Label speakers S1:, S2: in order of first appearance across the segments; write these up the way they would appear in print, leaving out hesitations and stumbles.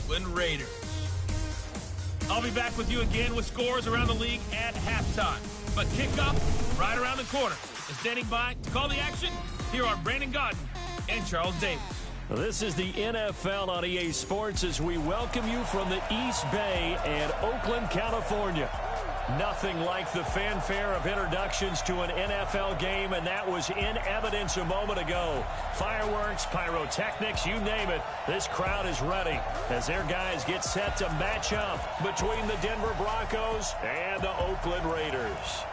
S1: Oakland Raiders. I'll be back with you again with scores around the league at halftime. But kickoff right around the corner. And standing by to call the action, here are Brandon Gaudin and Charles Davis.
S2: This is the NFL on EA Sports as we welcome you from the East Bay and Oakland, California. Nothing like the fanfare of introductions to an NFL game, and that was in evidence a moment ago. Fireworks, pyrotechnics, you name it. This crowd is ready as their guys get set to match up between the Denver Broncos and the Oakland Raiders.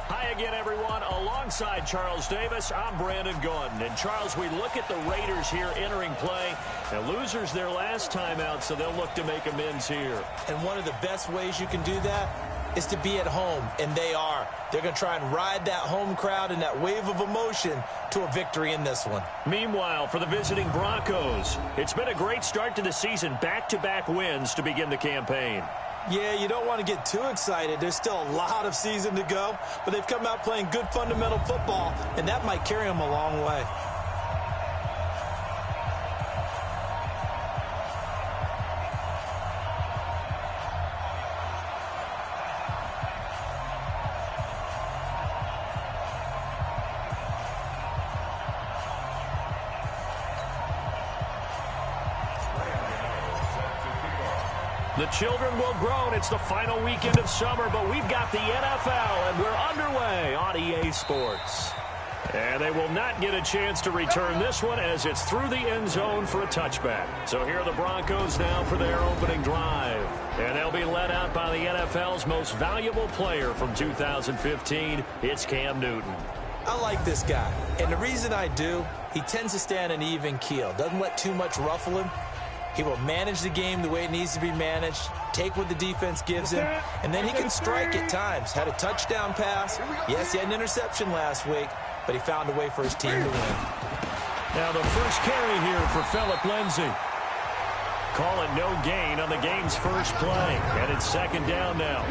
S2: Hi again, everyone. Alongside Charles Davis, I'm Brandon Gaudin. And, Charles, we look at the Raiders here entering play. And losers their last time out, so they'll look to make amends here.
S3: And one of the best ways you can do that is to be at home, and they are. They're going to try and ride that home crowd and that wave of emotion to a victory in this one.
S2: Meanwhile, for the visiting Broncos, it's been a great start to the season. Back-to-back wins to begin the campaign.
S3: Yeah, you don't want to get too excited. There's still a lot of season to go, but they've come out playing good fundamental football, and that might carry them a long way.
S2: The children will grow, and it's the final weekend of summer, but we've got the NFL, and we're underway on EA Sports. And they will not get a chance to return this one as it's through the end zone for a touchback. So here are the Broncos now for their opening drive. And they'll be led out by the NFL's most valuable player from 2015. It's Cam Newton.
S3: I like this guy, and the reason I do, he tends to stand an even keel. Doesn't let too much ruffle him. He will manage the game the way it needs to be managed, take what the defense gives him, and then he can strike at times. Had a touchdown pass. Yes, he had an interception last week, but he found a way for his team to win.
S2: Now the first carry here for Phillip Lindsay. Call it no gain on the game's first play, and it's second down now.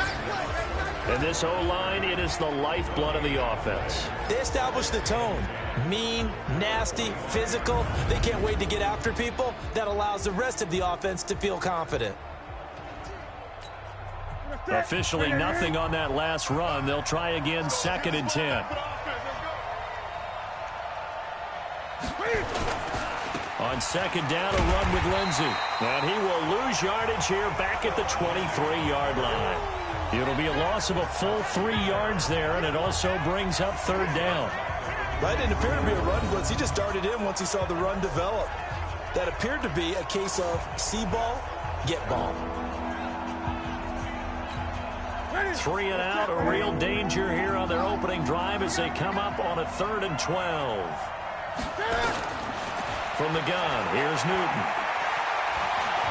S2: And this O-line, it is the lifeblood of the offense.
S3: They established the tone. Mean, nasty, physical. They can't wait to get after people. That allows the rest of the offense to feel confident.
S2: Officially nothing on that last run. They'll try again, 2nd and 10. On second down, a run with Lindsay. And he will lose yardage here back at the 23-yard line. It'll be a loss of a full 3 yards there, and it also brings up 3rd down.
S3: That didn't appear to be a run blitz. He just darted in once he saw the run develop. That appeared to be a case of see ball, get ball.
S2: 3 and out, a real danger here on their opening drive as they come up on a 3rd and 12. From the gun, here's Newton.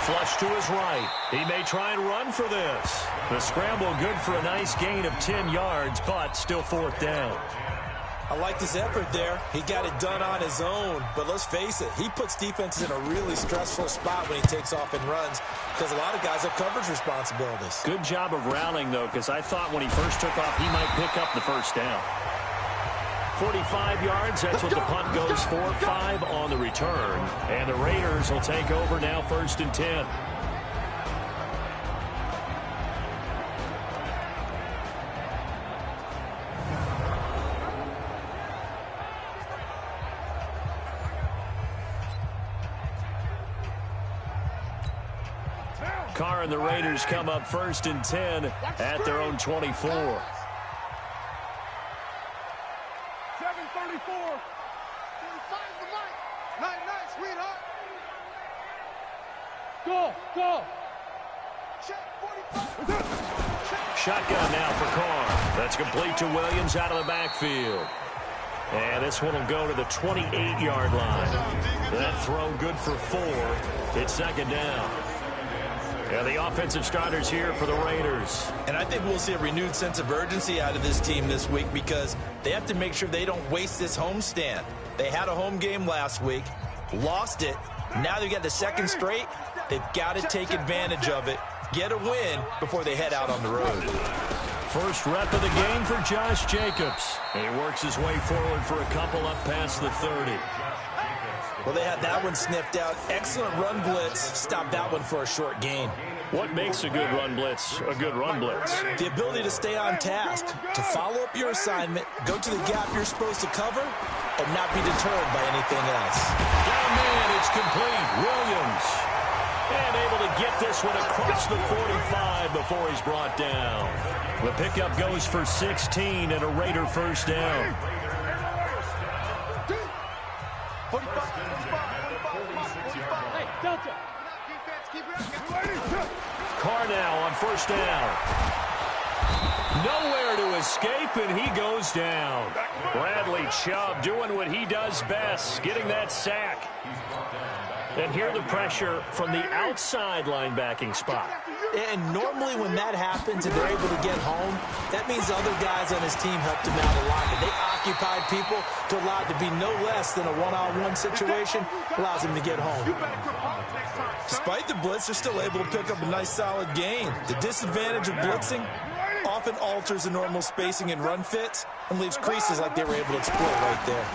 S2: Flush to his right. He may try and run for this. The scramble good for a nice gain of 10 yards, but still 4th down.
S3: I like this effort there. He got it done on his own, but let's face it, he puts defenses in a really stressful spot when he takes off and runs because a lot of guys have coverage responsibilities.
S2: Good job of rallying, though, because I thought when he first took off, he might pick up the first down. 45 yards, that's what the punt goes for. 5 on the return. And the Raiders will take over now 1st and 10. Carr and the Raiders come up 1st and 10 at their own 24.
S4: 7:34. Night, sweetheart. Go.
S2: Shotgun now for Carr. That's complete to Williams out of the backfield. And this one will go to the 28-yard line. That throw good for 4. It's 2nd down. And the offensive starters here for the Raiders.
S3: And I think we'll see a renewed sense of urgency out of this team this week because they have to make sure they don't waste this homestand. They had a home game last week, lost it. Now they've got the 2nd straight. They've got to take advantage of it, get a win before they head out on the road.
S2: First rep of the game for Josh Jacobs. And he works his way forward for a couple up past the 30.
S3: Well, they had that one sniffed out. Excellent run blitz. Stopped that one for a short gain.
S2: What makes a good run blitz a good run blitz?
S3: The ability to stay on task, to follow up your assignment, go to the gap you're supposed to cover, and not be deterred by anything else.
S2: Down man, it's complete. Williams. And able to get this one across the 45 before he's brought down. The pickup goes for 16 and a Raider first down. Carr now on first down. Nowhere to escape, and he goes down. Bradley Chubb doing what he does best, getting that sack. And here the pressure from the outside linebacking spot.
S3: And normally when that happens and they're able to get home, that means other guys on his team helped him out a lot. And they occupied people to allow it to be no less than a one-on-one situation, allows him to get home. Despite the blitz, they're still able to pick up a nice solid gain. The disadvantage of blitzing often alters the normal spacing and run fits and leaves creases like they were able to exploit right there.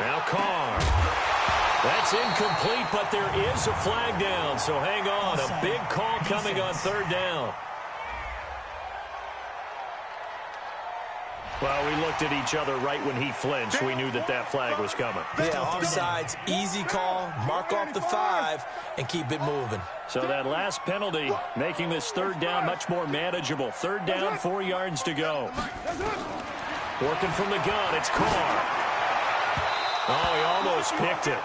S2: Now Carr. That's incomplete, but there is a flag down, so hang on. A big call coming on third down. Well, we looked at each other right when he flinched. We knew that that flag was coming.
S3: Yeah, offsides, easy call, mark off the 5, and keep it moving.
S2: So that last penalty making this third down much more manageable. Third down, 4 yards to go. Working from the gun, it's Carr. Oh, he almost picked it.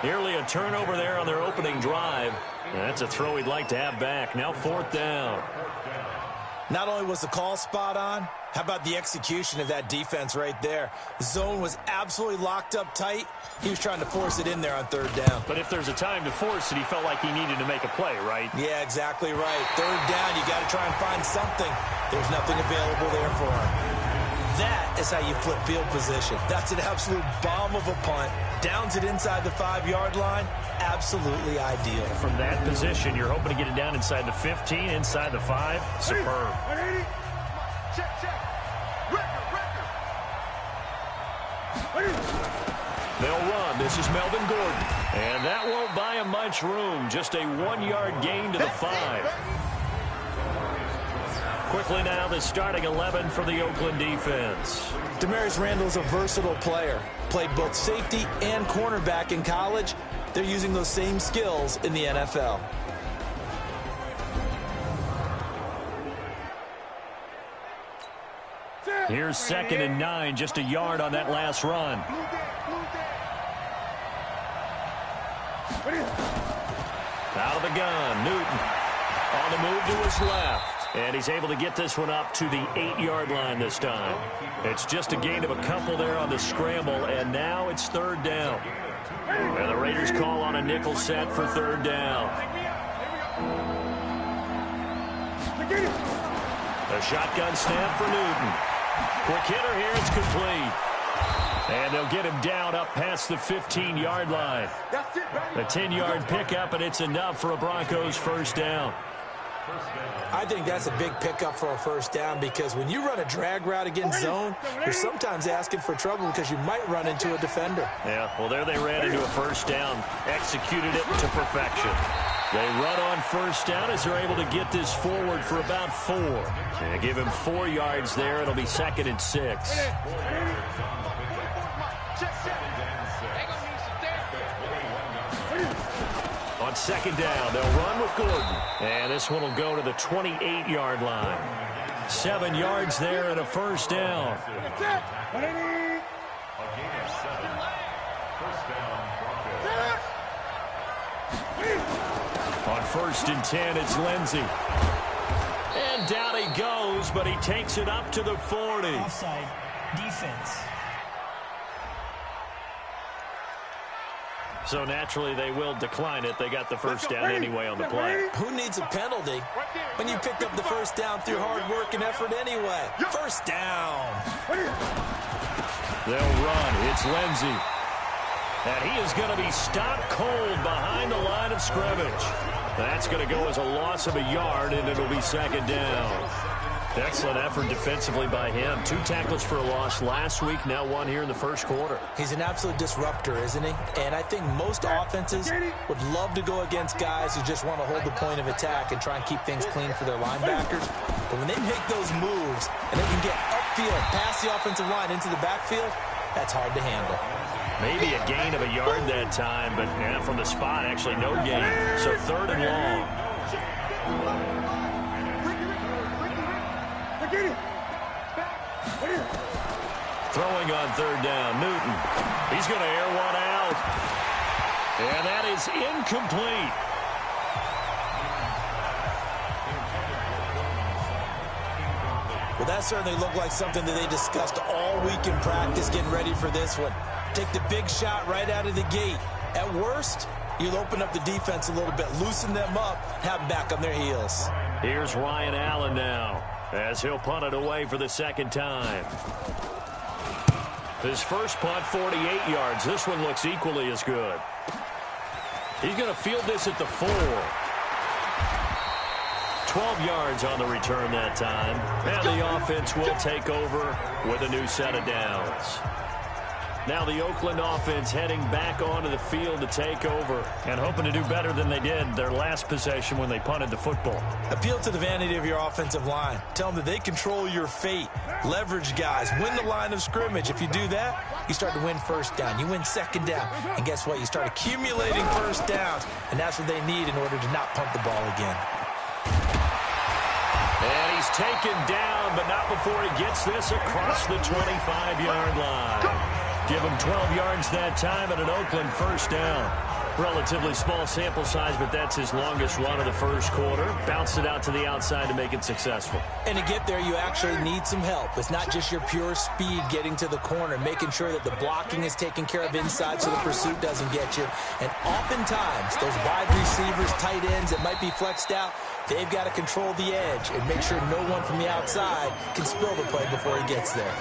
S2: Nearly a turnover there on their opening drive. That's a throw he'd like to have back. Now fourth down.
S3: Not only was the call spot on, how about the execution of that defense right there? The zone was absolutely locked up tight. He was trying to force it in there on third down.
S2: But if there's a time to force it, he felt like he needed to make a play, right?
S3: Yeah, exactly right. Third down, you got to try and find something. There's nothing available there for him. That is how you flip field position. That's an absolute bomb of a punt. Downs it inside the 5-yard line. Absolutely ideal.
S2: From that position, you're hoping to get it down inside the 15, inside the 5. Superb. They'll run. This is Melvin Gordon. And that won't buy him much room. Just a 1-yard gain to the 5. Quickly now, the starting 11 for the Oakland defense.
S3: Damarius Randall's a versatile player. Played both safety and cornerback in college. They're using those same skills in the NFL.
S2: Here's 2nd and 9, just a yard on that last run. Out of the gun, Newton on the move to his left. And he's able to get this one up to the 8-yard line this time. It's just a gain of a couple there on the scramble, and now it's third down. And the Raiders call on a nickel set for third down. A shotgun snap for Newton. Quick hitter here, it's complete. And they'll get him down up past the 15-yard line. A 10-yard pickup, and it's enough for a Broncos first down.
S3: I think that's a big pickup for a first down because when you run a drag route against zone, you're sometimes asking for trouble because you might run into a defender.
S2: Yeah, well, there they ran into a first down, executed it to perfection. They run on first down as they're able to get this forward for about 4. And give him 4 yards there. It'll be 2nd and 6. On second down, they'll run with Gordon. And this one will go to the 28-yard line. 7 yards there and a first down. On 1st and 10, it's Lindsey. And down he goes, but he takes it up to the 40.
S5: Offside, defense.
S2: So naturally, they will decline it. They got the first down anyway on the play.
S3: Who needs a penalty when you picked up the first down through hard work and effort anyway? First down.
S2: They'll run. It's Lindsey. And he is going to be stopped cold behind the line of scrimmage. That's going to go as a loss of a yard, and it'll be 2nd down. Excellent effort defensively by him. 2 tackles for a loss last week, now 1 here in the first quarter.
S3: He's an absolute disruptor, isn't he? And I think most offenses would love to go against guys who just want to hold the point of attack and try and keep things clean for their linebackers. But when they make those moves and they can get upfield, past the offensive line into the backfield, that's hard to handle.
S2: Maybe a gain of a yard that time, but from the spot, actually no gain. So 3rd and long. Throwing on 3rd down, Newton. He's going to air one out. And that is incomplete.
S3: Well, that certainly looked like something that they discussed all week in practice getting ready for this one. Take the big shot right out of the gate. At worst, you'll open up the defense a little bit, loosen them up, have them back on their heels.
S2: Here's Ryan Allen now, as he'll punt it away for the 2nd time. His first punt, 48 yards. This one looks equally as good. He's going to field this at the 4. 12 yards on the return that time. And the offense will take over with a new set of downs. Now the Oakland offense heading back onto the field to take over and hoping to do better than they did their last possession when they punted the football.
S3: Appeal to the vanity of your offensive line. Tell them that they control your fate. Leverage guys. Win the line of scrimmage. If you do that, you start to win 1st down. You win 2nd down. And guess what? You start accumulating 1st downs. And that's what they need in order to not punt the ball again.
S2: And he's taken down, but not before he gets this across the 25-yard line. Give him 12 yards that time and an Oakland 1st down. Relatively small sample size, but that's his longest run of the first quarter. Bounced it out to the outside to make it successful.
S3: And to get there, you actually need some help. It's not just your pure speed getting to the corner, making sure that the blocking is taken care of inside so the pursuit doesn't get you. And oftentimes, those wide receivers, tight ends that might be flexed out, they've got to control the edge and make sure no one from the outside can spill the play before he gets there.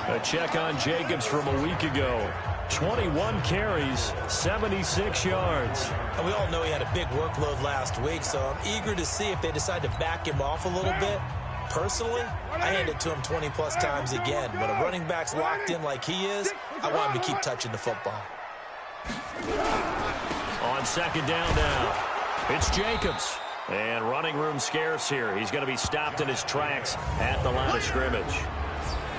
S2: A check on Jacobs from a week ago. 21 carries, 76 yards.
S3: And we all know he had a big workload last week, so I'm eager to see if they decide to back him off a little bit. Personally, I hand it to him 20-plus times again. When a running back's locked in like he is, I want him to keep touching the football.
S2: On 2nd down now, it's Jacobs. And running room scarce here. He's going to be stopped in his tracks at the line of scrimmage.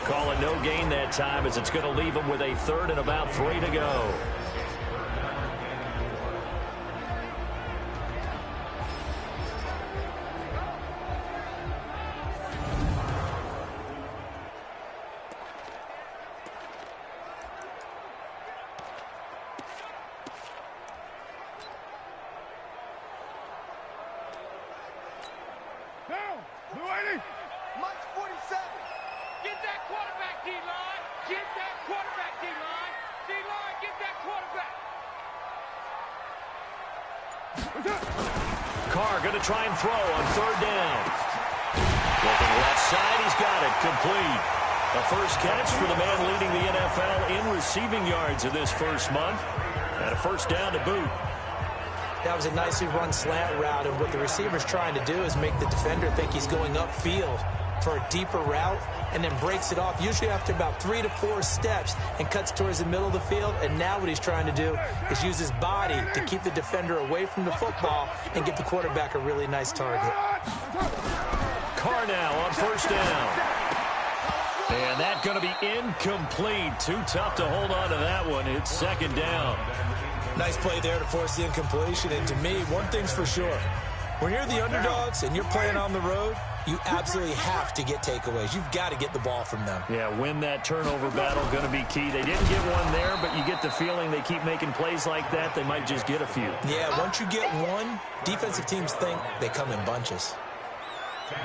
S2: Call it no gain that time as it's going to leave him with a 3rd and about 3 to go.
S4: Mike 47. Get that quarterback, D-line. Get that quarterback, D-line. D-line, get that quarterback.
S2: Carr going to try and throw on 3rd down. Looking left side, he's got it. Complete. A first catch for the man leading the NFL in receiving yards in this first month. And a 1st down to boot.
S3: That was a nicely run slant route, and what the receiver's trying to do is make the defender think he's going upfield for a deeper route and then breaks it off, usually after about 3 to 4 steps, and cuts towards the middle of the field. And now what he's trying to do is use his body to keep the defender away from the football and give the quarterback a really nice target.
S2: Carr now on 1st down. And that's going to be incomplete. Too tough to hold on to that one. It's 2nd down.
S3: Nice play there to force the incompletion. And to me, one thing's for sure. When you're the underdogs and you're playing on the road, you absolutely have to get takeaways. You've got to get the ball from them.
S2: Yeah, win that turnover battle, going to be key. They didn't get one there, but you get the feeling they keep making plays like that, they might just get a few.
S3: Yeah, once you get one, defensive teams think they come in bunches.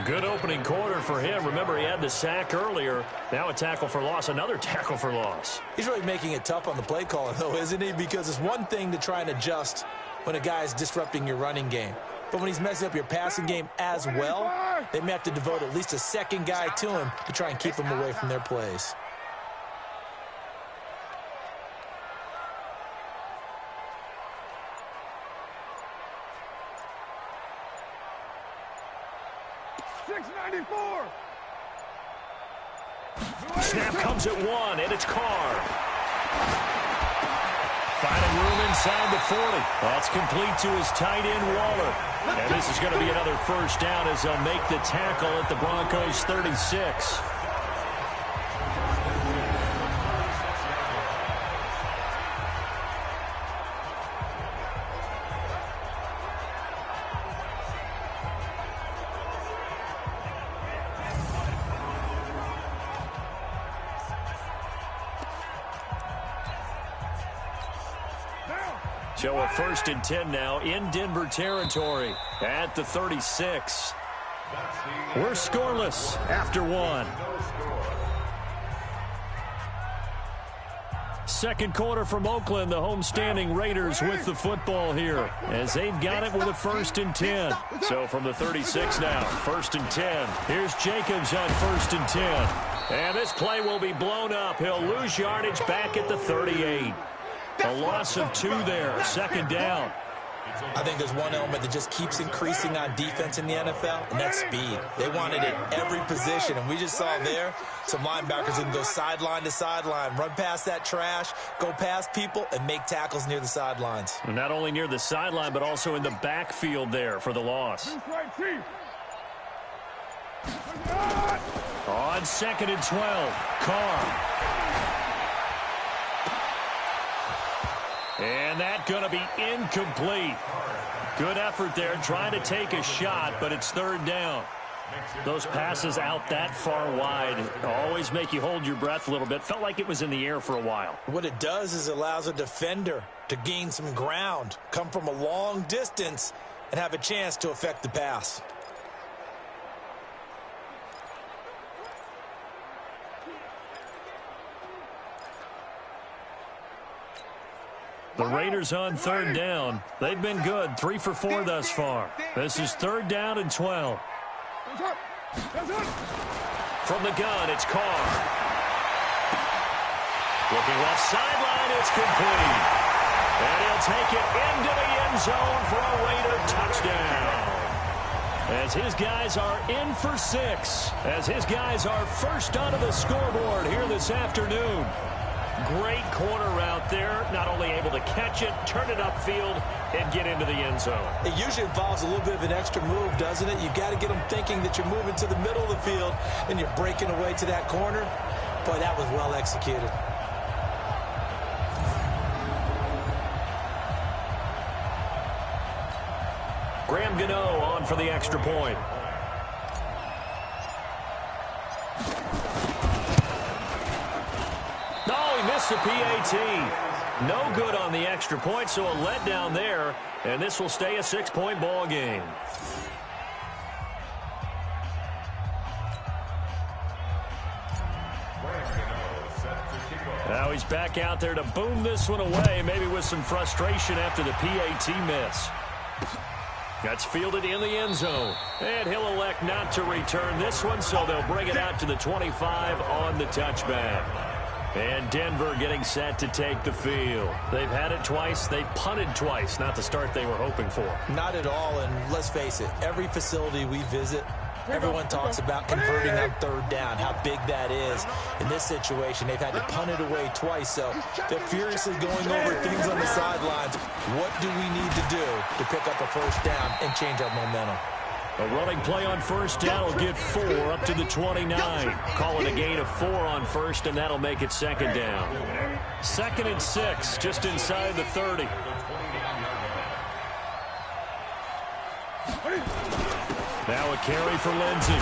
S2: Good opening quarter for him. Remember, he had the sack earlier. Now a tackle for loss, another tackle for loss.
S3: He's really making it tough on the play caller, though, isn't he? Because it's one thing to try and adjust when a guy's disrupting your running game. But when he's messing up your passing game as well, they may have to devote at least a second guy to him to try and keep him away from their plays.
S4: 694.
S2: Snap comes at 1, and it's Carr. Finding room inside the 40. That's complete to his tight end, Waller. And this is going to be another first down as they'll make the tackle at the Broncos' 36. So a 1st and 10 now in Denver territory at the 36. We're scoreless after 1. Second quarter from Oakland, the homestanding Raiders with the football here as they've got it with a 1st and 10. So from the 36 now, 1st and 10. Here's Jacobs on 1st and 10. And this play will be blown up. He'll lose yardage back at the 38. A loss of 2 there, 2nd down.
S3: I think there's one element that just keeps increasing on defense in the NFL, and that's speed. They want it at every position, and we just saw there some linebackers that can go sideline to sideline, run past that trash, go past people, and make tackles near the sidelines.
S2: And not only near the sideline, but also in the backfield there for the loss. On 2nd and 12, Carr. And that going to be incomplete. Good effort there, trying to take a shot, but it's 3rd down. Those passes out that far wide always make you hold your breath a little bit. Felt like it was in the air for a while.
S3: What it does is it allows a defender to gain some ground, come from a long distance, and have a chance to affect the pass.
S2: The Raiders on 3rd down. They've been good, 3 for 4 thus far. This is 3rd down and 12. From the gun, it's Carr. Looking left sideline, it's complete. And he'll take it into the end zone for a Raider touchdown. As his guys are in for 6. As his guys are first onto the scoreboard here this afternoon. Great corner route there. Not only able to catch it, turn it upfield, and get into the end zone.
S3: It usually involves a little bit of an extra move, doesn't it? You've got to get them thinking that you're moving to the middle of the field and you're breaking away to that corner. Boy, that was well executed.
S2: Graham Gano on for the extra point. Missed the PAT. No good on the extra point, so a letdown there, and this will stay a 6-point ball game. Now he's back out there to boom this one away, maybe with some frustration after the PAT miss. That's fielded in the end zone. And he'll elect not to return this one, so they'll bring it out to the 25 on the touchback. And Denver getting set to take the field. They've had it twice. They've punted twice. Not the start they were hoping for.
S3: Not at all, and let's face it, every facility we visit, everyone talks about converting on 3rd down, how big that is. In this situation, they've had to punt it away twice, so they're furiously going over things on the sidelines. What do we need to do to pick up a 1st down and change our momentum?
S2: A running play on 1st down will get 4 up to the 29. Call it a gain of 4 on 1st, and that'll make it 2nd down. 2nd and 6, just inside the 30. Now a carry for Lindsey.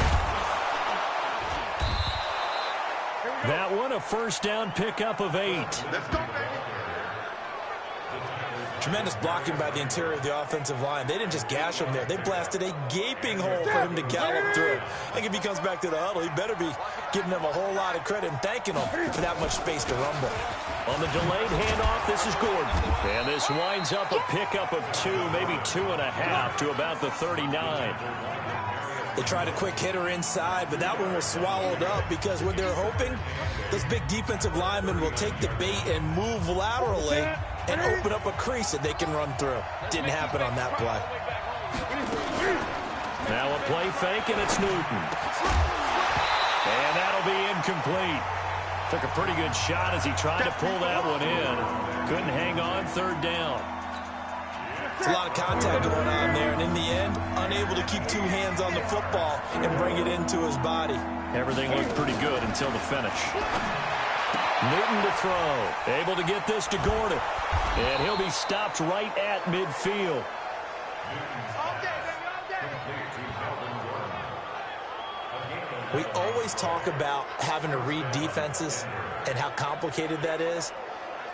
S2: That one a 1st down pickup of 8.
S3: Tremendous blocking by the interior of the offensive line. They didn't just gash him there. They blasted a gaping hole for him to gallop through. I think if he comes back to the huddle, he better be giving them a whole lot of credit and thanking them for that much space to rumble.
S2: On the delayed handoff, this is Gordon. And this winds up a pickup of 2, maybe 2.5 to about the 39.
S3: They tried a quick hitter inside, but that one was swallowed up because what they're hoping, those big defensive linemen will take the bait and move laterally and open up a crease that they can run through. Didn't happen on that play.
S2: Now a play fake, and it's Newton. And that'll be incomplete. Took a pretty good shot as he tried to pull that one in. Couldn't hang on, third down.
S3: There's a lot of contact going on there, and in the end, unable to keep two hands on the football and bring it into his body.
S2: Everything looked pretty good until the finish. Newton to throw. Able to get this to Gordon. And he'll be stopped right at midfield.
S3: We always talk about having to read defenses and how complicated that is.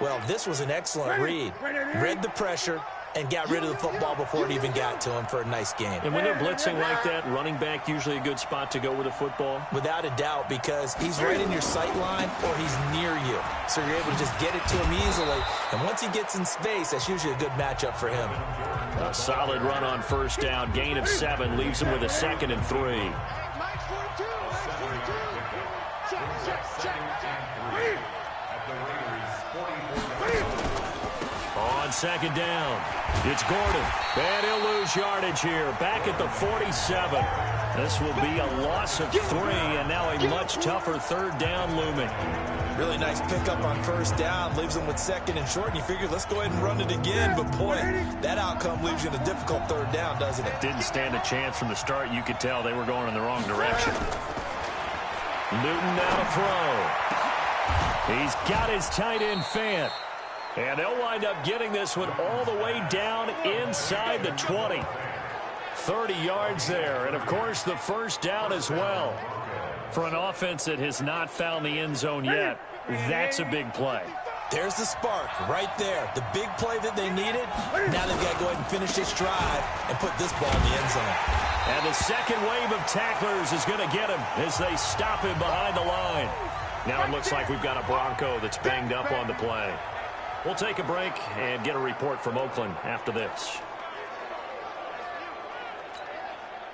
S3: Well, this was an excellent read. Read the pressure and got rid of the football before it even got to him for a nice game.
S2: And when they're blitzing like that, running back usually a good spot to go with the football?
S3: Without a doubt, because he's right in your sight line or he's near you. So you're able to just get it to him easily. And once he gets in space, that's usually a good matchup for him.
S2: A solid run on first down. Gain of 7 leaves him with a 2nd and 3. On second down, it's Gordon. And he'll lose yardage here. Back at the 47. This will be a loss of 3, and now a much tougher third down looming.
S3: Really nice pickup on first down. Leaves him with 2nd and short, and you figure, let's go ahead and run it again. But, boy, that outcome leaves you in a difficult third down, doesn't it?
S2: Didn't stand a chance from the start. You could tell they were going in the wrong direction. Newton now to throw. He's got his tight end Fant. And they'll wind up getting this one all the way down inside the 20. 30 yards there. And, of course, the first down as well. For an offense that has not found the end zone yet, that's a big play.
S3: There's the spark right there. The big play that they needed. Now they've got to go ahead and finish this drive and put this ball in the end zone.
S2: And the second wave of tacklers is going to get him as they stop him behind the line. Now it looks like we've got a Bronco that's banged up on the play. We'll take a break and get a report from Oakland after this.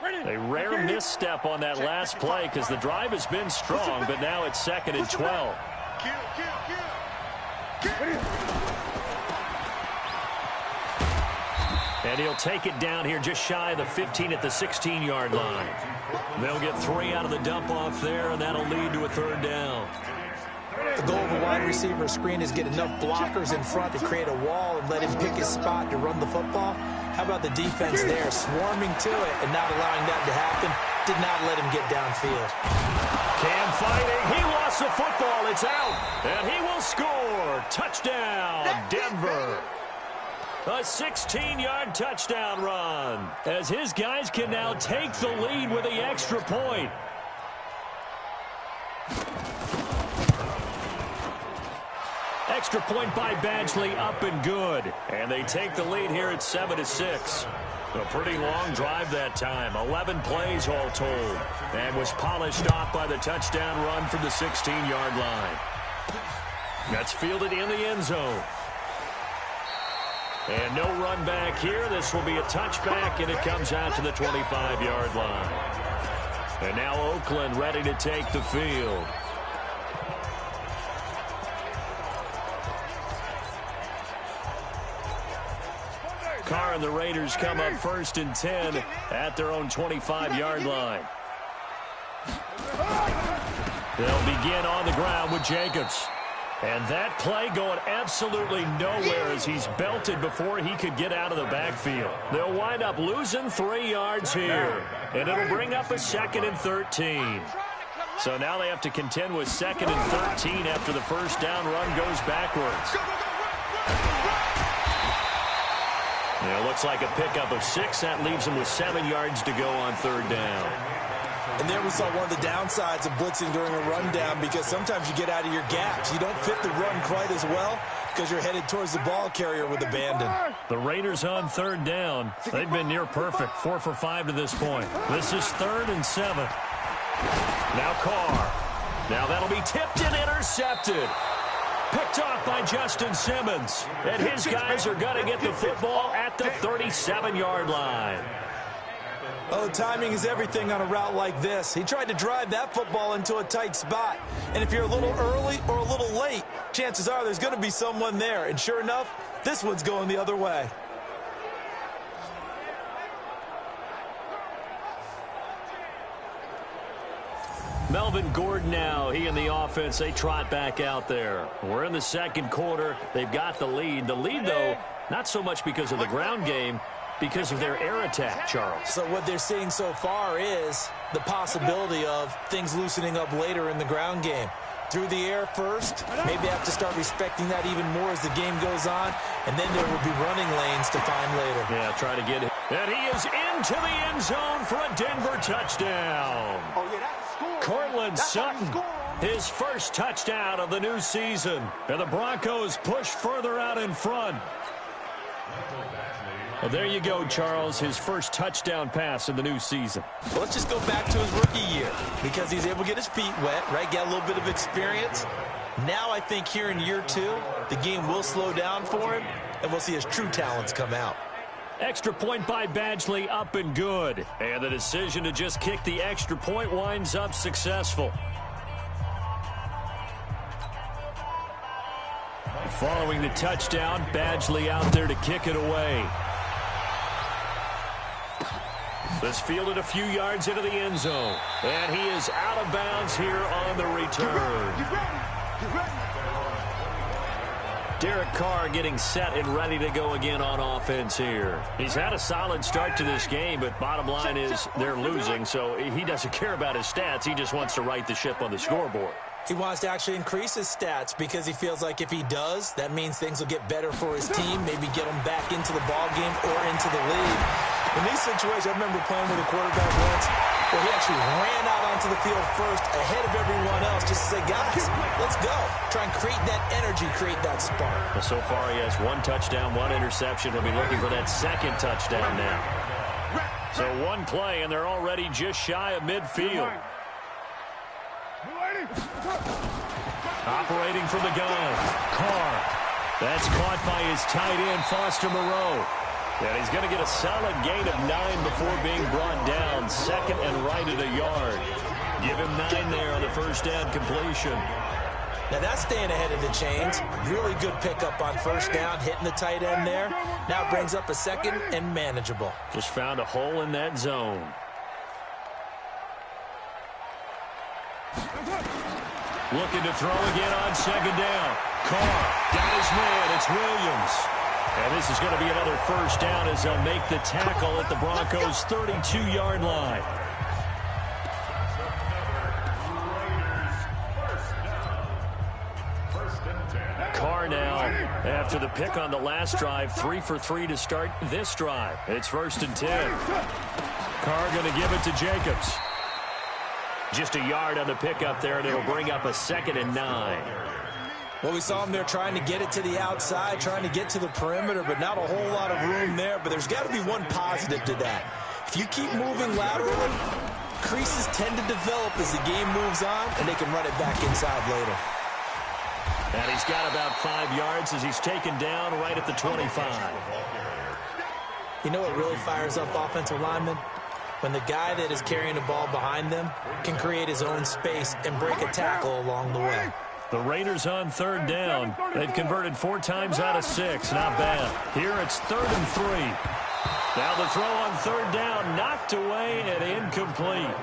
S2: A rare misstep on that last play because the drive has been strong, but now it's 2nd and 12. And he'll take it down here just shy of the 15 at the 16-yard line. They'll get 3 out of the dump-off there, and that'll lead to a third down.
S3: The goal of a wide receiver screen is get enough blockers in front to create a wall and let him pick his spot to run the football. How about the defense there, swarming to it and not allowing that to happen? Did not let him get downfield.
S2: Cam fighting. He lost the football. It's out. And he will score. Touchdown, Denver. A 16-yard touchdown run as his guys can now take the lead with the extra point. Extra point by Badgley, up and good. And they take the lead here at 7-6. A pretty long drive that time. 11 plays all told. And was polished off by the touchdown run from the 16-yard line. That's fielded in the end zone. And no run back here. This will be a touchback, and it comes out to the 25-yard line. And now Oakland ready to take the field. Carr and the Raiders come up 1st and 10 at their own 25-yard line. They'll begin on the ground with Jacobs. And that play going absolutely nowhere as he's belted before he could get out of the backfield. They'll wind up losing 3 yards here. And it'll bring up a 2nd and 13. So now they have to contend with 2nd and 13 after the first down run goes backwards. It looks like a pickup of 6. That leaves them with 7 yards to go on third down.
S3: And there we saw one of the downsides of blitzing during a rundown, because sometimes you get out of your gaps. You don't fit the run quite as well because you're headed towards the ball carrier with abandon.
S2: The Raiders on third down. They've been near perfect, 4 for 5 to this point. This is 3rd and 7. Now Carr. Now that'll be tipped and intercepted. Picked off by Justin Simmons. And his guys are going to get the football at the 37-yard line.
S3: Oh, timing is everything on a route like this. He tried to drive that football into a tight spot. And if you're a little early or a little late, chances are there's going to be someone there. And sure enough, this one's going the other way.
S2: Melvin Gordon now, he and the offense, they trot back out there. We're in the second quarter. They've got the lead. The lead, though, not so much because of the ground game, because of their air attack, Charles.
S3: So what they're seeing so far is the possibility of things loosening up later in the ground game. Through the air first, maybe have to start respecting that even more as the game goes on, and then there will be running lanes to find later.
S2: Yeah, try to get it. And he is into the end zone for a Denver touchdown.
S4: Oh, yeah, that's a score.
S2: Cortland
S4: That's how you
S2: Sutton,
S4: score.
S2: his first touchdown of the new season. And the Broncos push further out in front. Well, there you go, Charles, his first touchdown pass in the new season.
S3: Well, let's just go back to his rookie year because he's able to get his feet wet, right? Get a little bit of experience. Now I think here in year 2, the game will slow down for him, and we'll see his true talents come out.
S2: Extra point by Badgley, up and good. And the decision to just kick the extra point winds up successful. Following the touchdown, Badgley out there to kick it away. This fielded a few yards into the end zone. And he is out of bounds here on the return.
S4: Get ready. Get ready.
S2: Derek Carr getting set and ready to go again on offense here. He's had a solid start to this game, but bottom line is they're losing, so he doesn't care about his stats. He just wants to right the ship on the scoreboard.
S3: He wants to actually increase his stats because he feels like if he does, that means things will get better for his team, maybe get him back into the ball game or into the league. In these situations, I remember playing with a quarterback once where he actually ran out onto the field first ahead of everyone else just to say, guys, let's go. Try and create that energy, create that spark.
S2: Well, so far he has 1 touchdown, 1 interception. He'll be looking for that second touchdown now. So 1 play, and they're already just shy of midfield. Operating from the gun, Carr. That's caught by his tight end, Foster Moreau. And he's going to get a solid gain of 9 before being brought down. Second and right at a yard. Give him 9 there on the first down completion.
S3: Now that's staying ahead of the chains. Really good pickup on first down, hitting the tight end there. Now brings up a second and manageable.
S2: Just found a hole in that zone. Looking to throw again on second down. Carr got his man. It's Williams. And this is going to be another first down as they'll make the tackle at the Broncos' 32-yard line. Carr now, after the pick on the last drive, 3 for 3 to start this drive. It's 1st and 10. Carr going to give it to Jacobs. Just a yard on the pickup there, and it'll bring up a 2nd and 9.
S3: Well, we saw him there trying to get it to the outside, trying to get to the perimeter, but not a whole lot of room there. But there's got to be one positive to that. If you keep moving laterally, creases tend to develop as the game moves on, and they can run it back inside later.
S2: And he's got about 5 yards as he's taken down right at the 25.
S3: You know what really fires up offensive linemen? When the guy that is carrying the ball behind them can create his own space and break a tackle along the way.
S2: The Raiders on 3rd down. They've converted 4 times out of 6. Not bad. Here it's 3rd and 3. Now the throw on 3rd down, knocked away and incomplete.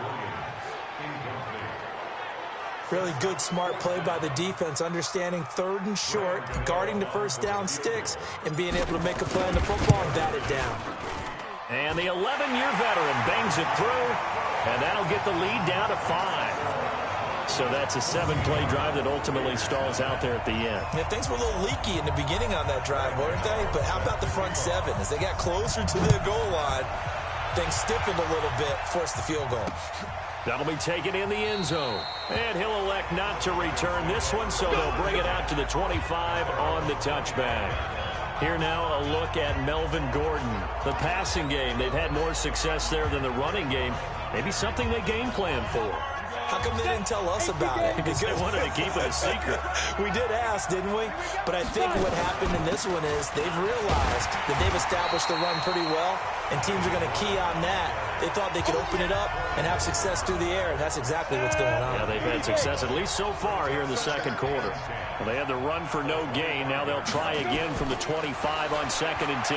S3: Really good, smart play by the defense, understanding 3rd and short, guarding the first down sticks, and being able to make a play on the football and bat it down.
S2: And the 11-year veteran bangs it through, and that'll get the lead down to 5. So that's a 7-play drive that ultimately stalls out there at the end.
S3: Yeah, things were a little leaky in the beginning on that drive, weren't they? But how about the front 7? As they got closer to their goal line, things stiffened a little bit, forced the field goal.
S2: That'll be taken in the end zone. And he'll elect not to return this one, so they'll bring it out to the 25 on the touchback. Here now a look at Melvin Gordon. The passing game, they've had more success there than the running game. Maybe something they game plan for.
S3: How come they didn't tell us about it?
S2: Because they wanted to keep it a secret.
S3: We did ask, didn't we? But I think what happened in this one is they've realized that they've established the run pretty well, and teams are going to key on that. They thought they could open it up and have success through the air, and that's exactly what's going on.
S2: Yeah, they've had success, at least so far, here in the second quarter. Well, they had the run for no gain. Now they'll try again from the 25 on 2nd and 10.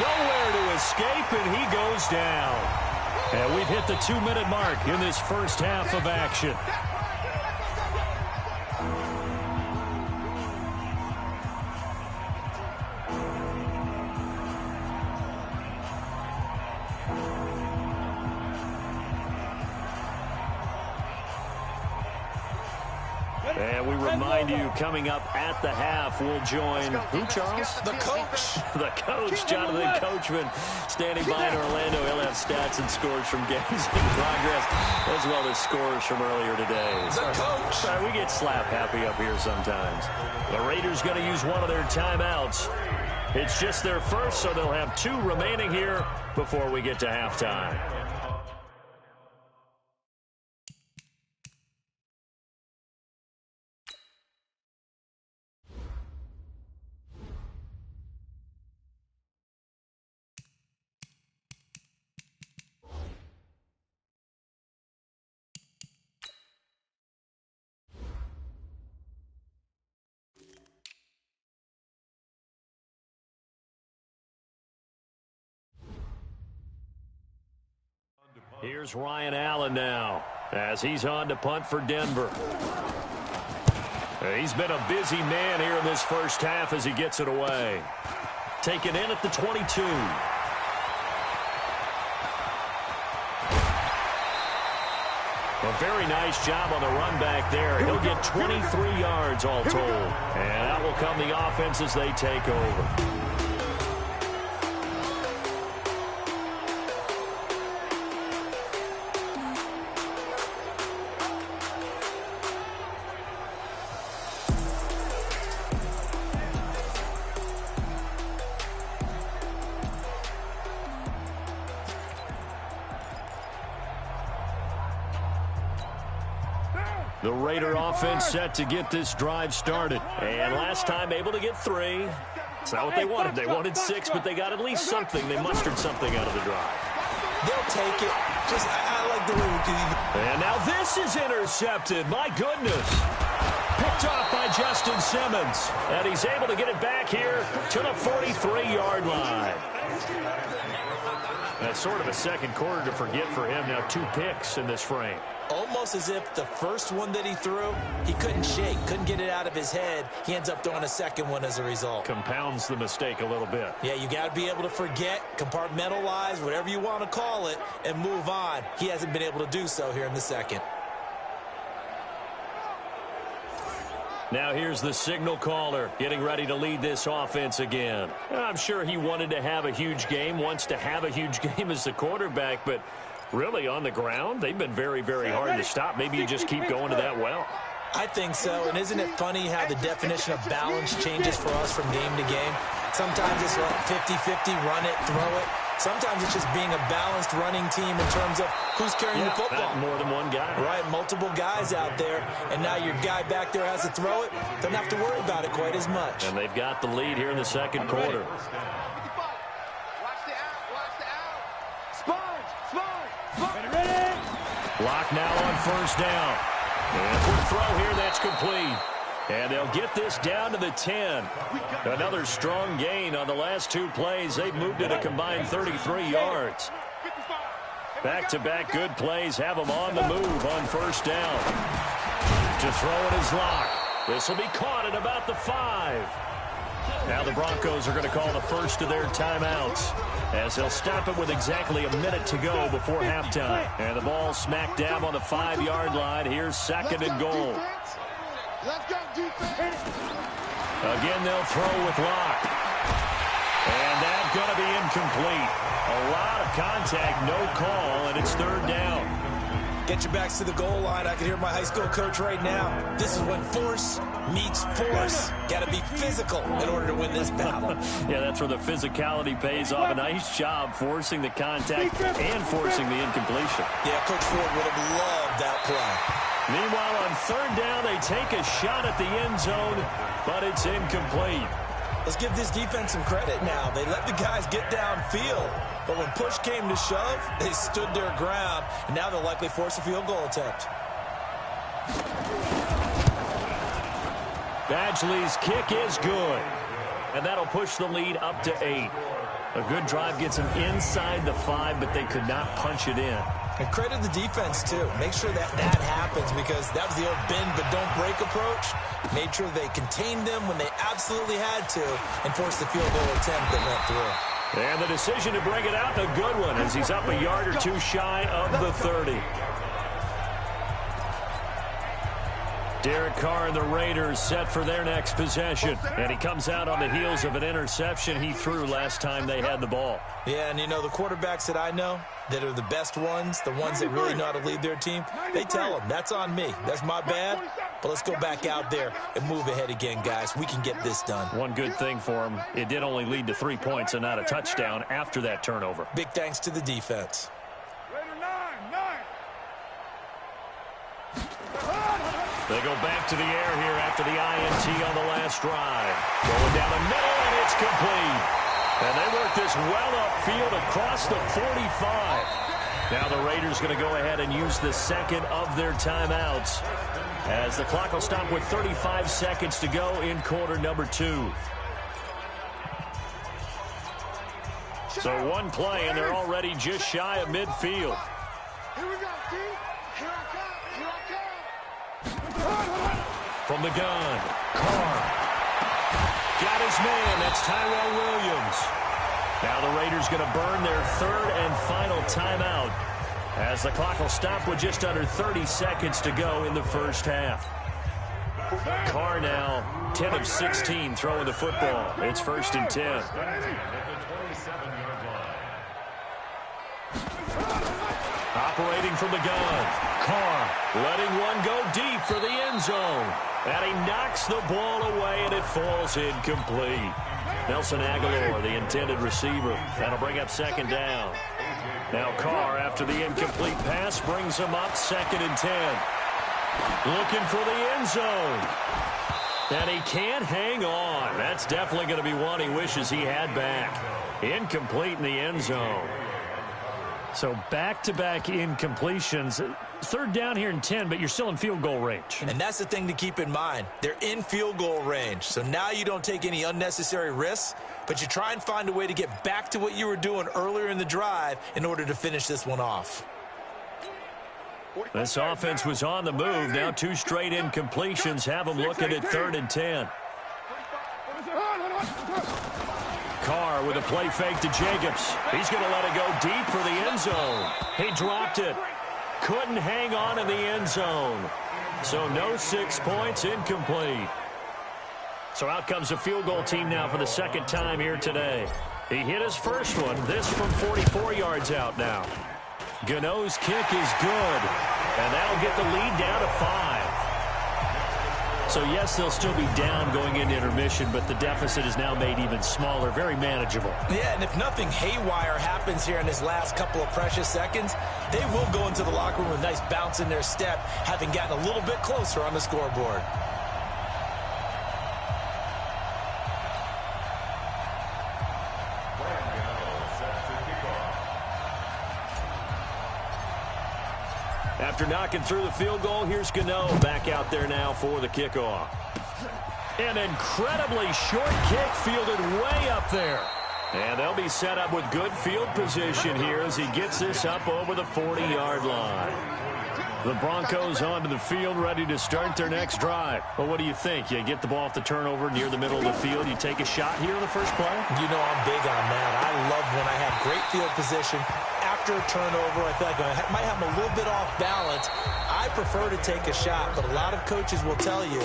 S2: Nowhere to escape, and he goes down. And we've hit the 2-minute mark in this first half of action. And we remind you, coming up at the half, we'll join who, Charles?
S3: The coach.
S2: The coach, Jonathan Coachman, standing by in Orlando. He'll have stats and scores from games in progress, as well as scores from earlier today.
S3: The coach.
S2: Sorry, we get slap happy up here sometimes. The Raiders going to use one of their timeouts. It's just their first, so they'll have 2 remaining here before we get to halftime. Here's Ryan Allen now as he's on to punt for Denver. He's been a busy man here in this first half as he gets it away. Taken in at the 22. A very nice job on the run back there. He'll get 23 yards all told. And out will come the offense as they take over. The Raider offense set to get this drive started. And last time able to get 3. It's not what they wanted. They wanted 6, but they got at least something. They mustered something out of the drive.
S3: They'll take it. I like the way we do it.
S2: And now this is intercepted. My goodness. Picked off by Justin Simmons. And he's able to get it back here to the 43-yard line. That's sort of a second quarter to forget for him. Now 2 picks in this frame.
S3: Almost as if the first one that he threw, he couldn't shake, couldn't get it out of his head. He ends up throwing a second one as a result.
S2: Compounds the mistake a little bit.
S3: Yeah, you got to be able to forget, compartmentalize, whatever you want to call it, and move on. He hasn't been able to do so here in the second.
S2: Now here's the signal caller getting ready to lead this offense again. I'm sure he wanted to have a huge game, wants to have a huge game as the quarterback, but really on the ground, they've been very, very hard to stop. Maybe you just keep going to that well.
S3: I think so, and isn't it funny how the definition of balance changes for us from game to game? Sometimes it's like 50-50, run it, throw it. Sometimes it's just being a balanced running team in terms of who's carrying the football.
S2: More than one guy.
S3: Right, multiple guys out there, and now your guy back there has to throw it. Doesn't have to worry about it quite as much.
S2: And they've got the lead here in the second quarter.
S4: Watch the out, watch the out. Sponge. Ready.
S2: Block now on first down. And quick throw here, that's complete. And they'll get this down to the 10. Another strong gain on the last 2 plays. They've moved it a combined 33 yards. Back-to-back good plays have them on the move on first down. To throw it is Locke. This will be caught at about the 5. Now the Broncos are going to call the first of their timeouts as they'll stop it with exactly a minute to go before halftime. And the ball smack dab on the 5-yard line. Here's second and goal.
S4: Let's go, defense.
S2: Again, they'll throw with Locke. And that's going to be incomplete. A lot of contact, no call, and it's third down.
S3: Get your backs to the goal line. I can hear my high school coach right now. This is when force meets force. Got to be physical in order to win this battle.
S2: Yeah, that's where the physicality pays off. A nice job forcing the contact and forcing the incompletion.
S3: Yeah, Coach Ford would have loved that play.
S2: Meanwhile, on third down, they take a shot at the end zone, but it's incomplete.
S3: Let's give this defense some credit now. They let the guys get downfield, but when push came to shove, they stood their ground, and now they'll likely force a field goal attempt. Badgley's
S2: kick is good, and that'll push the lead up to 8. A good drive gets them inside the 5, but they could not punch it in.
S3: And credit the defense, too. Make sure that happens, because that was the old bend but don't break approach. Made sure they contained them when they absolutely had to and forced the field goal attempt that went through.
S2: And the decision to bring it out, a good one, as he's up a yard or two shy of the 30. Derek Carr and the Raiders set for their next possession. And he comes out on the heels of an interception he threw last time they had the ball.
S3: Yeah, and you know, the quarterbacks that I know that are the best ones, the ones that really know how to lead their team, they tell them, that's on me. That's my bad. But let's go back out there and move ahead again, guys. We can get this done.
S2: One good thing for him, it did only lead to 3 points and not a touchdown after that turnover.
S3: Big thanks to the defense.
S2: They go back to the air here after the INT on the last drive. Going down the middle, and it's complete. And they work this well upfield across the 45. Now the Raiders going to go ahead and use the second of their timeouts, as the clock will stop with 35 seconds to go in quarter number 2. So one play, and they're already just shy of midfield.
S4: Here we go, D. Here I come.
S2: From the gun, Carr. Got his man. That's Tyrell Williams. Now the Raiders going to burn their third and final timeout, as the clock will stop with just under 30 seconds to go in the first half. Carr now 10 of 16 throwing the football. It's 1st and 10. Operating from the gun, Carr letting one go deep for the end zone. And he knocks the ball away, and it falls incomplete. Nelson Aguilar, the intended receiver. That'll bring up 2nd down. Now Carr, after the incomplete pass, brings him up 2nd and 10. Looking for the end zone. And he can't hang on. That's definitely going to be one he wishes he had back. Incomplete in the end zone. So back-to-back incompletions. 3rd down here and 10, but you're still in field goal range.
S3: And that's the thing to keep in mind. They're in field goal range. So now you don't take any unnecessary risks, but you try and find a way to get back to what you were doing earlier in the drive in order to finish this one off.
S2: This offense was on the move. Now 2 straight incompletions have them looking at 3rd and 10. Carr with a play fake to Jacobs. He's going to let it go deep for the end zone. He dropped it. Couldn't hang on in the end zone. So no 6 points, incomplete. So out comes the field goal team now for the 2nd time here today. He hit his first one, this from 44 yards out now. Gano's kick is good, and that'll get the lead down to 5. So, yes, they'll still be down going into intermission, but the deficit is now made even smaller, very manageable.
S3: Yeah, and if nothing haywire happens here in his last couple of precious seconds, they will go into the locker room with a nice bounce in their step, having gotten a little bit closer on the scoreboard.
S2: After knocking through the field goal, here's Gano back out there now for the kickoff. An incredibly short kick fielded way up there. And they'll be set up with good field position here as he gets this up over the 40-yard line. The Broncos onto the field, ready to start their next drive. Well, what do you think? You get the ball off the turnover near the middle of the field, you take a shot here in the first play?
S3: You know I'm big on that. I love when I have great field position. After a turnover, I feel like I might have a little bit off balance. I prefer to take a shot, but a lot of coaches will tell you,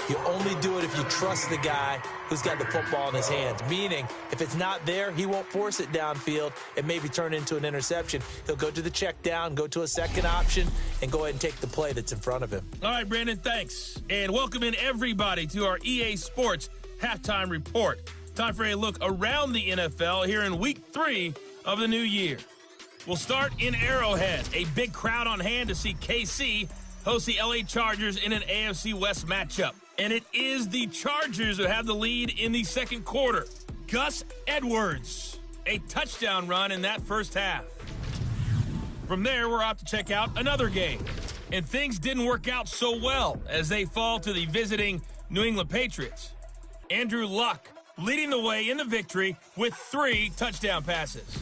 S3: you only do it if you trust the guy who's got the football in his hands. Meaning, if it's not there, he won't force it downfield and maybe turn into an interception. He'll go to the check down, go to a second option, and go ahead and take the play that's in front of him.
S1: All right, Brandon, thanks. And welcome in everybody to our EA Sports Halftime Report. Time for a look around the NFL here in Week 3 of the new year. We'll start in Arrowhead. A big crowd on hand to see KC host the LA Chargers in an AFC West matchup. And it is the Chargers who have the lead in the second quarter. Gus Edwards, a touchdown run in that first half. From there, we're out to check out another game. And things didn't work out so well as they fall to the visiting New England Patriots. Andrew Luck leading the way in the victory with 3 touchdown passes.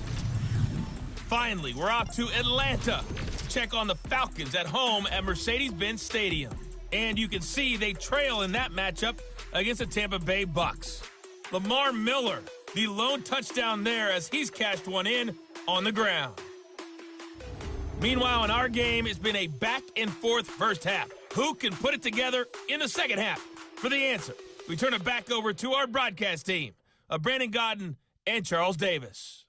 S1: Finally, we're off to Atlanta to check on the Falcons at home at Mercedes-Benz Stadium. And you can see they trail in that matchup against the Tampa Bay Bucks. Lamar Miller, the lone touchdown there as he's cashed one in on the ground. Meanwhile, in our game, it's been a back-and-forth first half. Who can put it together in the second half? For the answer, we turn it back over to our broadcast team of Brandon Godden and Charles Davis.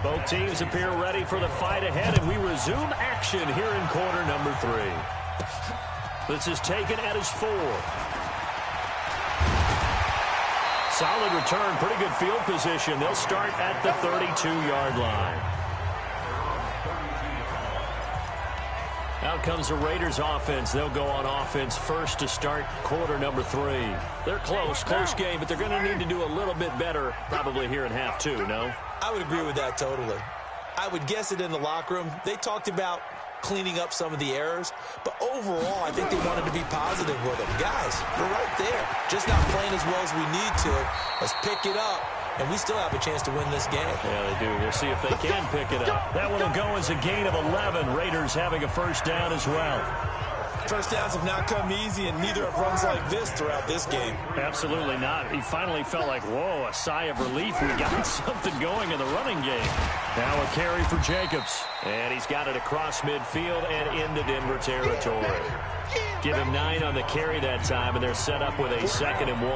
S2: Both teams appear ready for the fight ahead, and we resume action here in quarter number 3. This is taken at his 4. Solid return, pretty good field position. They'll start at the 32-yard line. Out comes the Raiders offense. They'll go on offense first to start quarter number 3. They're close game, but they're going to need to do a little bit better probably here in half 2, no?
S3: I would agree with that totally. I would guess it in the locker room. They talked about cleaning up some of the errors, but overall, I think they wanted to be positive with them. Guys, we're right there. Just not playing as well as we need to. Let's pick it up, and we still have a chance to win this game.
S2: Yeah, they do. We'll see if they can pick it up. That one will go as a gain of 11. Raiders having a first down as well.
S3: First downs have not come easy, and neither have runs like this throughout this game.
S2: Absolutely not. He finally felt like, whoa, a sigh of relief. We got something going in the running game. Now a carry for Jacobs. And he's got it across midfield and into Denver territory. Give him 9 on the carry that time, and they're set up with a 2nd and 1.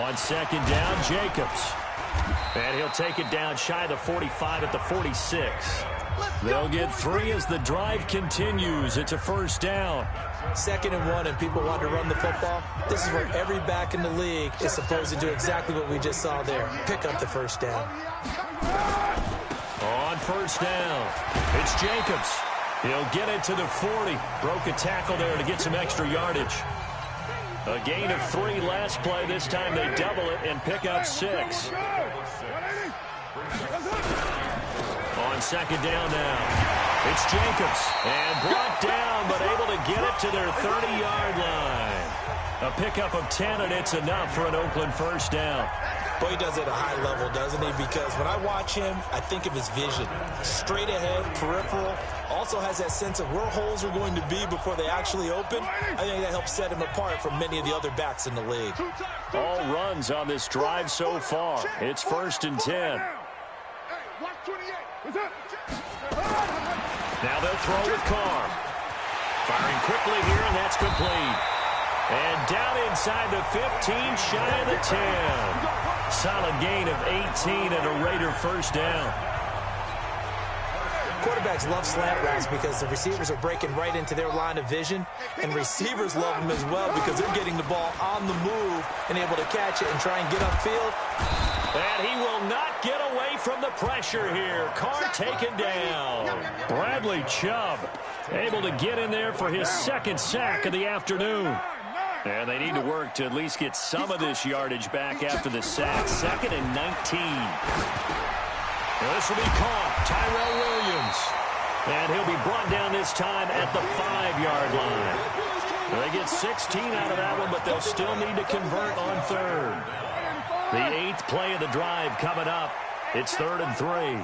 S2: On 2nd down, Jacobs. And he'll take it down shy of the 45 at the 46. They'll get 3 as the drive continues. It's a first down.
S3: 2nd and 1, and people want to run the football. This is where every back in the league is supposed to do exactly what we just saw there. Pick up the first down.
S2: On first down, it's Jacobs. He'll get it to the 40. Broke a tackle there to get some extra yardage. A gain of 3 last play. This time they double it and pick up 6. On 2nd down now, it's Jacobs. And brought down, but able to get it to their 30-yard line. A pickup of 10, and it's enough for an Oakland first down.
S3: Boy, he does it at a high level, doesn't he? Because when I watch him, I think of his vision. Straight ahead, peripheral. Also has that sense of where holes are going to be before they actually open. I think that helps set him apart from many of the other backs in the league.
S2: All runs on this drive so far. It's 1st and 10. Now they'll throw with Carr. Firing quickly here, and that's complete. And down inside the 15, shy of the 10. Solid gain of 18 and a Raider first down.
S3: Quarterbacks love slant routes because the receivers are breaking right into their line of vision, and receivers love them as well because they're getting the ball on the move and able to catch it and try and get upfield.
S2: And he will not get away from the pressure here. Carr taken down. Bradley Chubb able to get in there for his 2nd sack of the afternoon. And they need to work to at least get some of this yardage back after the sack. 2nd and 19. This will be caught. Tyrell Williams. And he'll be brought down this time at the 5-yard line. They get 16 out of that one, but they'll still need to convert on 3rd. The 8th play of the drive coming up. It's 3rd and 3.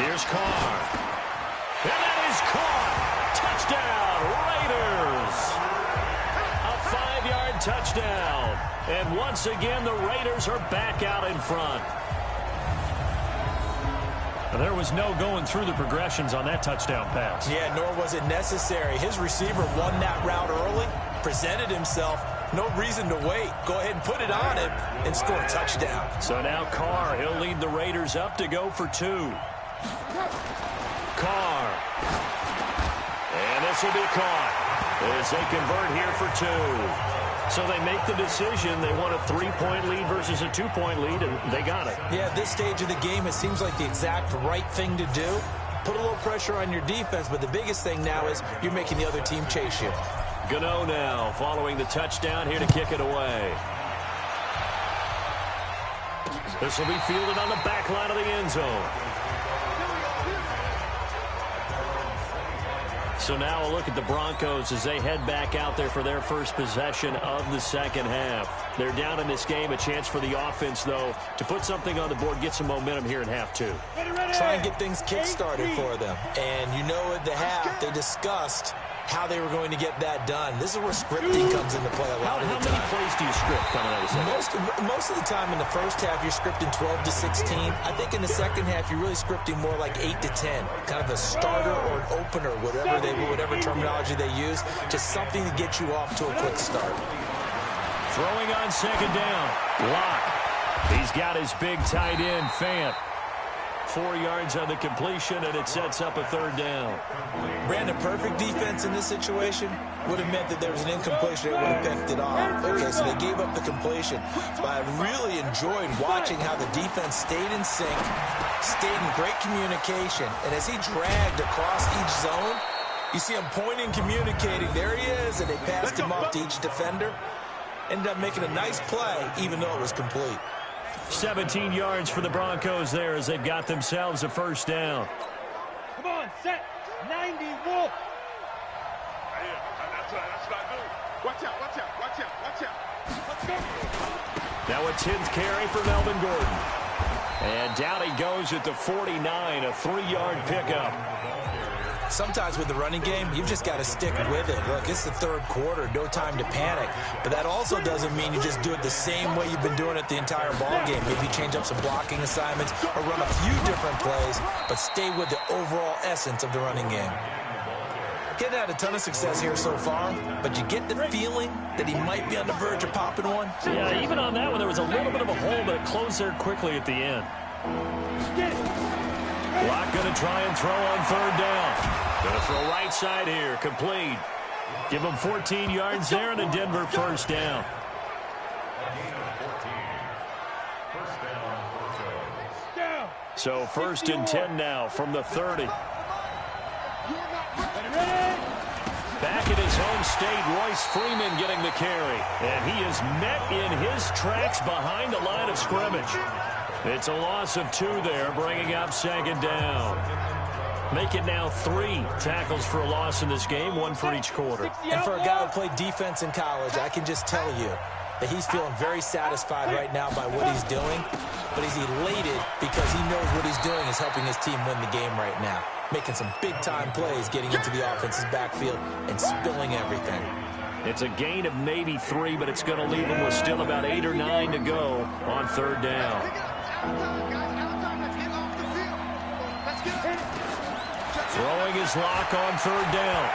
S2: Here's Carr. And that is caught. Touchdown, Raiders. A 5-yard touchdown. And once again, the Raiders are back out in front. There was no going through the progressions on that touchdown pass.
S3: Yeah, nor was it necessary. His receiver won that route early, presented himself. No reason to wait. Go ahead and put it on him and score a touchdown.
S2: So now Carr, he'll lead the Raiders up to go for 2. Carr. And this will be caught as they convert here for 2. So they make the decision. They want a 3-point lead versus a 2-point lead, and they got it.
S3: Yeah, at this stage of the game, it seems like the exact right thing to do. Put a little pressure on your defense, but the biggest thing now is you're making the other team chase you.
S2: Gano now following the touchdown here to kick it away. This will be fielded on the back line of the end zone. So now a look at the Broncos as they head back out there for their first possession of the second half. They're down in this game. A chance for the offense, though, to put something on the board, get some momentum here in half two.
S3: Try and get things kick-started for them. And you know at the half, they discussed how they were going to get that done. This is where scripting comes into play a lot of the time.
S2: How many plays do you script coming out of the second?
S3: Most of the time in the first half, you're scripting 12 to 16. I think in the second half, you're really scripting more like 8 to 10. Kind of a starter or an opener, whatever terminology they use. Just something to get you off to a quick start.
S2: Throwing on second down. Lock. He's got his big tight end, Fant. 4 yards on the completion, and it sets up a third down.
S3: Brandon, perfect defense in this situation would have meant that there was an incompletion. They would have picked it off. Okay, so they gave up the completion. But I really enjoyed watching how the defense stayed in sync, stayed in great communication. And as he dragged across each zone, you see him pointing, communicating. There he is, and they passed him off to each defender. Ended up making a nice play, even though it was complete.
S2: 17 yards for the Broncos there as they've got themselves a first down.
S4: Come on, set. 90, Wolf. That's not good. Watch out, watch out, watch out, watch out. Let's go.
S2: Now a 10th carry for Melvin Gordon. And down he goes at the 49, a 3-yard pickup.
S3: Sometimes with the running game, you've just got to stick with it. Look, it's the third quarter, no time to panic. But that also doesn't mean you just do it the same way you've been doing it the entire ball game. Maybe change up some blocking assignments or run a few different plays, but stay with the overall essence of the running game. Getting had a ton of success here so far, but you get the feeling that he might be on the verge of popping one.
S2: Yeah, even on that one, there was a little bit of a hole, but it closed there quickly at the end. Lock going to try and throw on third down. Going to throw right side here, complete. Give him 14 yards there and a Denver first down. So first and 10 now from the 30. Back in his home state, Royce Freeman getting the carry. And he is met in his tracks behind the line of scrimmage. It's a loss of 2 there, bringing up second down. Make it now 3 tackles for a loss in this game, 1 for each quarter.
S3: And for a guy who played defense in college, I can just tell you that he's feeling very satisfied right now by what he's doing. But he's elated because he knows what he's doing is helping his team win the game right now. Making some big-time plays, getting into the offense's backfield and spilling everything.
S2: It's a gain of maybe 3, but it's going to leave him with still about 8 or 9 to go on third down. Throwing his lock on third down.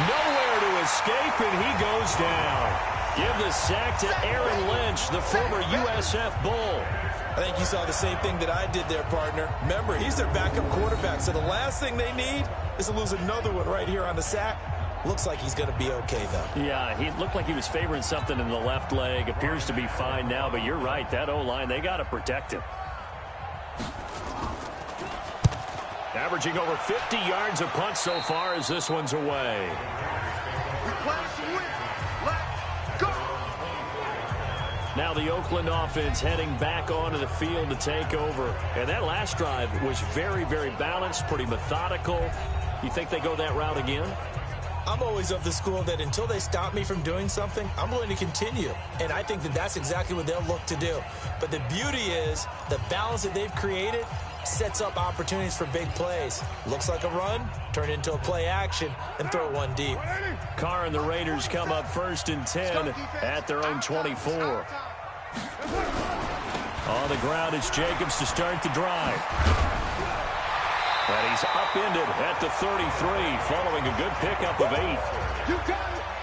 S2: Nowhere to escape, and he goes down. Give the sack to Aaron Lynch, the former USF Bull.
S3: I think you saw the same thing that I did there, partner. Remember, he's their backup quarterback, so the last thing they need is to lose another one right here on the sack. Looks like he's going to be okay, though.
S2: Yeah, he looked like he was favoring something in the left leg. Appears to be fine now, but you're right. That O-line, they got to protect him. Averaging over 50 yards a punt so far as this one's away. Now the Oakland offense heading back onto the field to take over. And that last drive was very, very balanced, pretty methodical. You think they go that route again?
S3: I'm always of the school that until they stop me from doing something, I'm going to continue. And I think that that's exactly what they'll look to do. But the beauty is the balance that they've created sets up opportunities for big plays. Looks like a run, turn it into a play action, and throw one deep.
S2: Carr and the Raiders come up first and 10 at their own 24. On the ground, it's Jacobs to start the drive. And he's upended at the 33, following a good pickup of 8.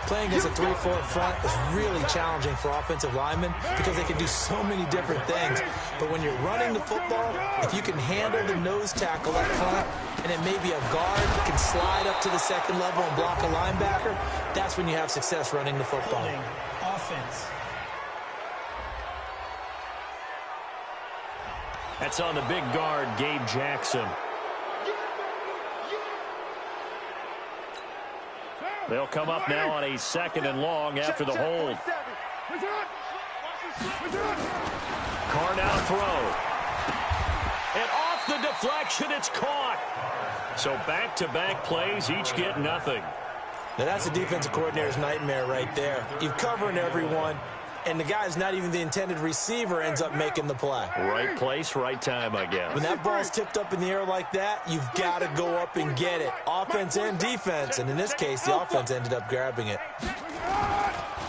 S3: Playing as a 3-4 front is really challenging for offensive linemen because they can do so many different things. But when you're running the football, if you can handle the nose tackle up front, and then maybe a guard can slide up to the second level and block a linebacker, that's when you have success running the football.
S5: Offense.
S2: That's on the big guard, Gabe Jackson. They'll come up now on a second and long after the hold. Carr now to throw. And off the deflection, it's caught. So back-to-back plays, each get nothing.
S3: Now that's a defensive coordinator's nightmare right there. You're covering everyone, and the guy's not even the intended receiver ends up making the play.
S2: Right place, right time, I guess.
S3: When that ball's tipped up in the air like that, you've got to go up and get it. Offense and defense, and in this case, the offense ended up grabbing it.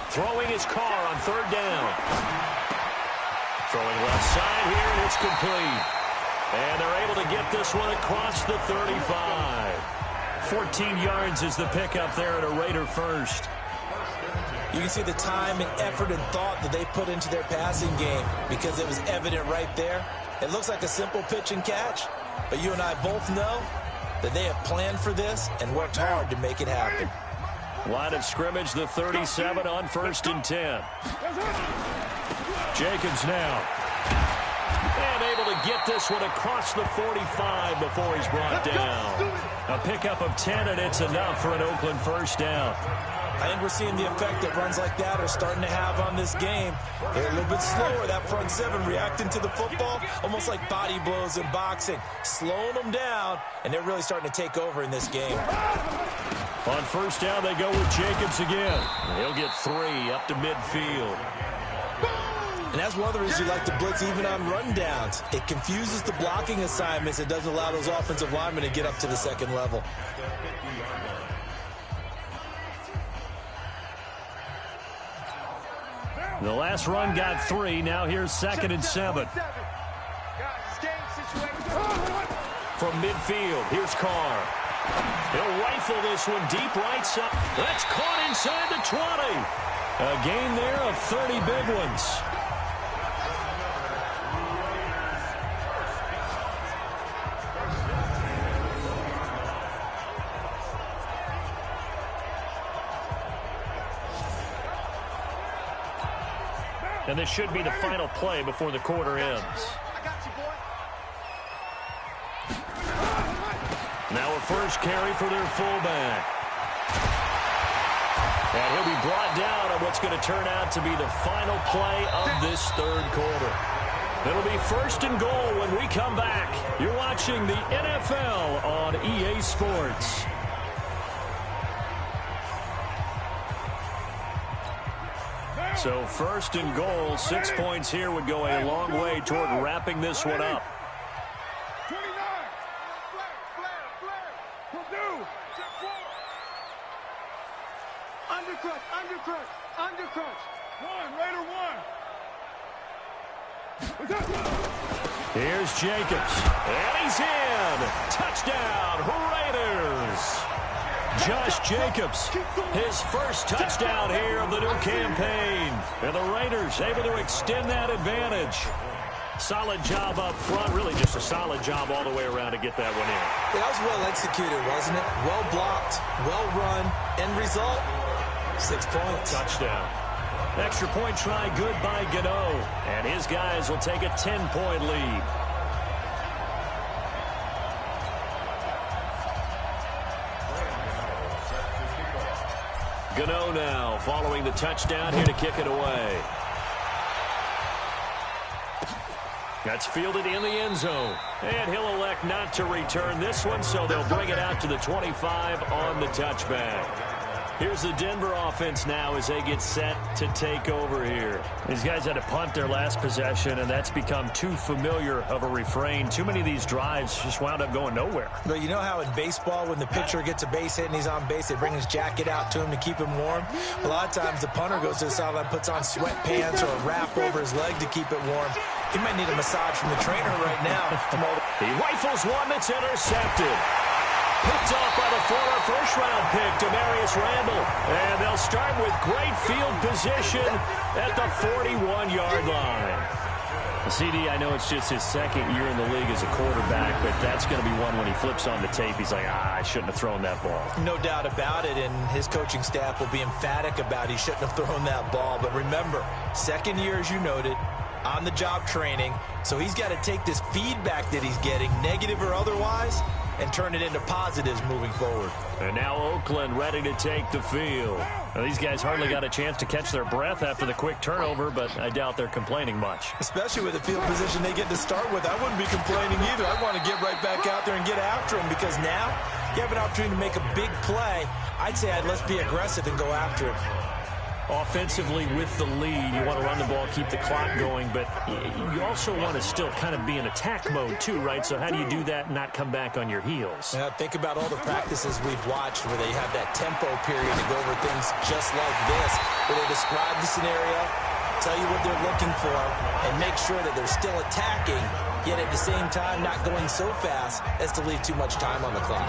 S2: Throwing his Carr on third down. Throwing left side here, and it's complete. And they're able to get this one across the 35. 14 yards is the pickup there at a Raider first.
S3: You can see the time and effort and thought that they put into their passing game because it was evident right there. It looks like a simple pitch and catch, but you and I both know that they have planned for this and worked hard to make it happen.
S2: Line of scrimmage, the 37 on 1st and 10. Jacobs now. And able to get this one across the 45 before he's brought down. A pickup of 10, and it's enough for an Oakland first down.
S3: I think we're seeing the effect that runs like that are starting to have on this game. They're a little bit slower, that front seven reacting to the football, almost like body blows in boxing, slowing them down, and they're really starting to take over in this game.
S2: On first down, they go with Jacobs again. He'll get 3 up to midfield.
S3: And that's one of the reasons you like to blitz even on rundowns. It confuses the blocking assignments. It doesn't allow those offensive linemen to get up to the second level.
S2: The last run got 3. Now here's 2nd and 7. From midfield, here's Carr. He'll rifle this one deep right side. That's caught inside the 20. A gain there of 30 big ones. And this should be the final play before the quarter ends. Now a first carry for their fullback. And he'll be brought down on what's going to turn out to be the final play of this third quarter. It'll be 1st and goal when we come back. You're watching the NFL on EA Sports. So 1st and goal, 6 points here would go a long way toward wrapping this one up.
S4: 29. Purdue. Undercrunch. 1, Raider 1.
S2: Here's Jacobs. And he's in. Touchdown, Raiders. Josh Jacobs, his first touchdown here of the new campaign. And the Raiders able to extend that advantage. Solid job up front, really just a solid job all the way around to get that one in.
S3: That was well executed, wasn't it? Well blocked, well run. End result, 6 points.
S2: Touchdown. Extra point try good by Gano. And his guys will take a 10-point lead. Gano now following the touchdown here to kick it away. That's fielded in the end zone. And he'll elect not to return this one, so they'll bring it out to the 25 on the touchback. Here's the Denver offense now as they get set to take over here. These guys had to punt their last possession, and that's become too familiar of a refrain. Too many of these drives just wound up going nowhere.
S3: But you know how in baseball, when the pitcher gets a base hit and he's on base, they bring his jacket out to him to keep him warm? A lot of times the punter goes to the sideline, puts on sweatpants or a wrap over his leg to keep it warm. He might need a massage from the trainer right now.
S2: He rifles one that's intercepted. Picked off by the former first-round pick, Demarius Randall. And they'll start with great field position at the 41-yard line. CD, I know it's just his second year in the league as a quarterback, but that's going to be one when he flips on the tape. He's like, I shouldn't have thrown that ball.
S3: No doubt about it, and his coaching staff will be emphatic about he shouldn't have thrown that ball. But remember, second year, as you noted, on-the-job training, so he's got to take this feedback that he's getting, negative or otherwise, and turn it into positives moving forward.
S2: And now Oakland ready to take the field. Now, these guys hardly got a chance to catch their breath after the quick turnover, but I doubt they're complaining much.
S3: Especially with the field position they get to start with. I wouldn't be complaining either. I want to get right back out there and get after them, because now you have an opportunity to make a big play. I'd say let's be aggressive and go after it.
S2: Offensively, with the lead, you want to run the ball, keep the clock going, but you also want to still kind of be in attack mode too, right? So how do you do that and not come back on your heels?
S3: Yeah, think about all the practices we've watched where they have that tempo period to go over things just like this, where they describe the scenario, tell you what they're looking for, and make sure that they're still attacking, yet at the same time not going so fast as to leave too much time on the clock.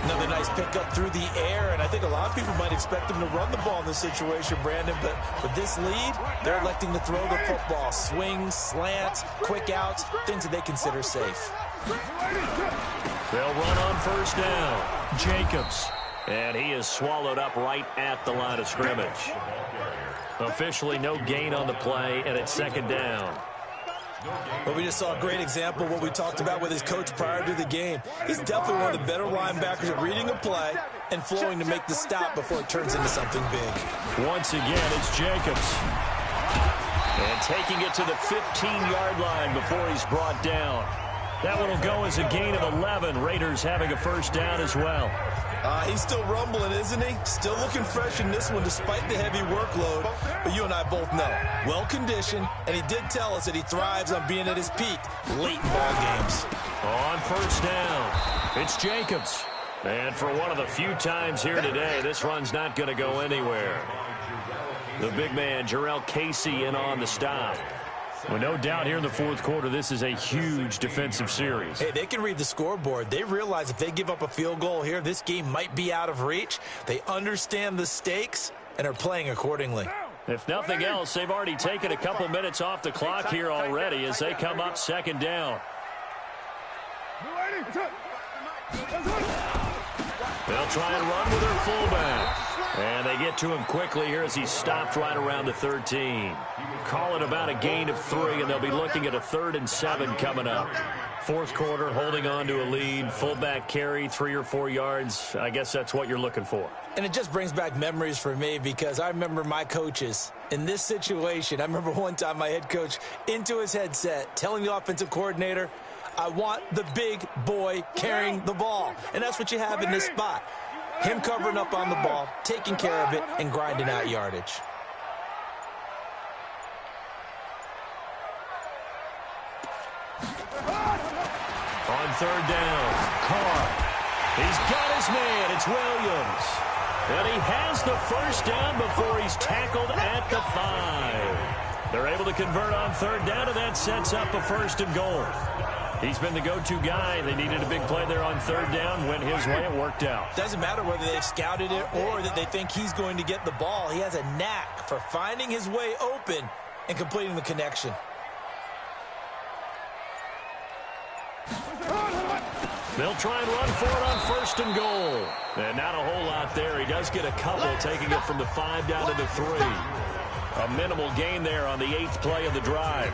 S3: Another nice pickup through the air, and I think a lot of people might expect them to run the ball in this situation, Brandon, but with this lead, they're electing to throw the football. Swings, slants, quick outs, things that they consider safe.
S2: They'll run on first down. Jacobs. And he is swallowed up right at the line of scrimmage. Officially no gain on the play, and it's second down.
S3: But we just saw a great example of what we talked about with his coach prior to the game. He's definitely one of the better linebackers at reading a play and flowing to make the stop before it turns into something big.
S2: Once again, it's Jacobs. And taking it to the 15-yard line before he's brought down. That one will go as a gain of 11. Raiders having a first down as well.
S3: He's still rumbling, isn't he? Still looking fresh in this one despite the heavy workload. But you and I both know, well-conditioned, and he did tell us that he thrives on being at his peak late in ball games.
S2: On first down, it's Jacobs. And for one of the few times here today, this run's not going to go anywhere. The big man, Jarrell Casey, in on the stop. Well, no doubt here in the fourth quarter, this is a huge defensive series.
S3: Hey, they can read the scoreboard. They realize if they give up a field goal here, this game might be out of reach. They understand the stakes and are playing accordingly.
S2: If nothing else, they've already taken a couple minutes off the clock here already as they come up second down. They'll try and run with their fullback. And they get to him quickly here as he's stopped right around the 13. Call it about a gain of 3, and they'll be looking at a 3rd and 7 coming up. Fourth quarter, holding on to a lead, fullback carry, 3 or 4 yards. I guess that's what you're looking for.
S3: And it just brings back memories for me because I remember my coaches in this situation. I remember one time my head coach into his headset telling the offensive coordinator, I want the big boy carrying the ball. And that's what you have in this spot. Him covering up on the ball, taking care of it, and grinding out yardage.
S2: On third down, Carr. He's got his man. It's Williams. And he has the first down before he's tackled at the 5. They're able to convert on third down, and that sets up a 1st and goal. He's been the go-to guy. They needed a big play there on third down. Went his way. It worked out.
S3: Doesn't matter whether they've scouted it or that they think he's going to get the ball. He has a knack for finding his way open and completing the connection.
S2: They'll try and run for it on 1st and goal. And not a whole lot there. He does get a couple, taking it from the 5 down to the 3. A minimal gain there on the 8th play of the drive.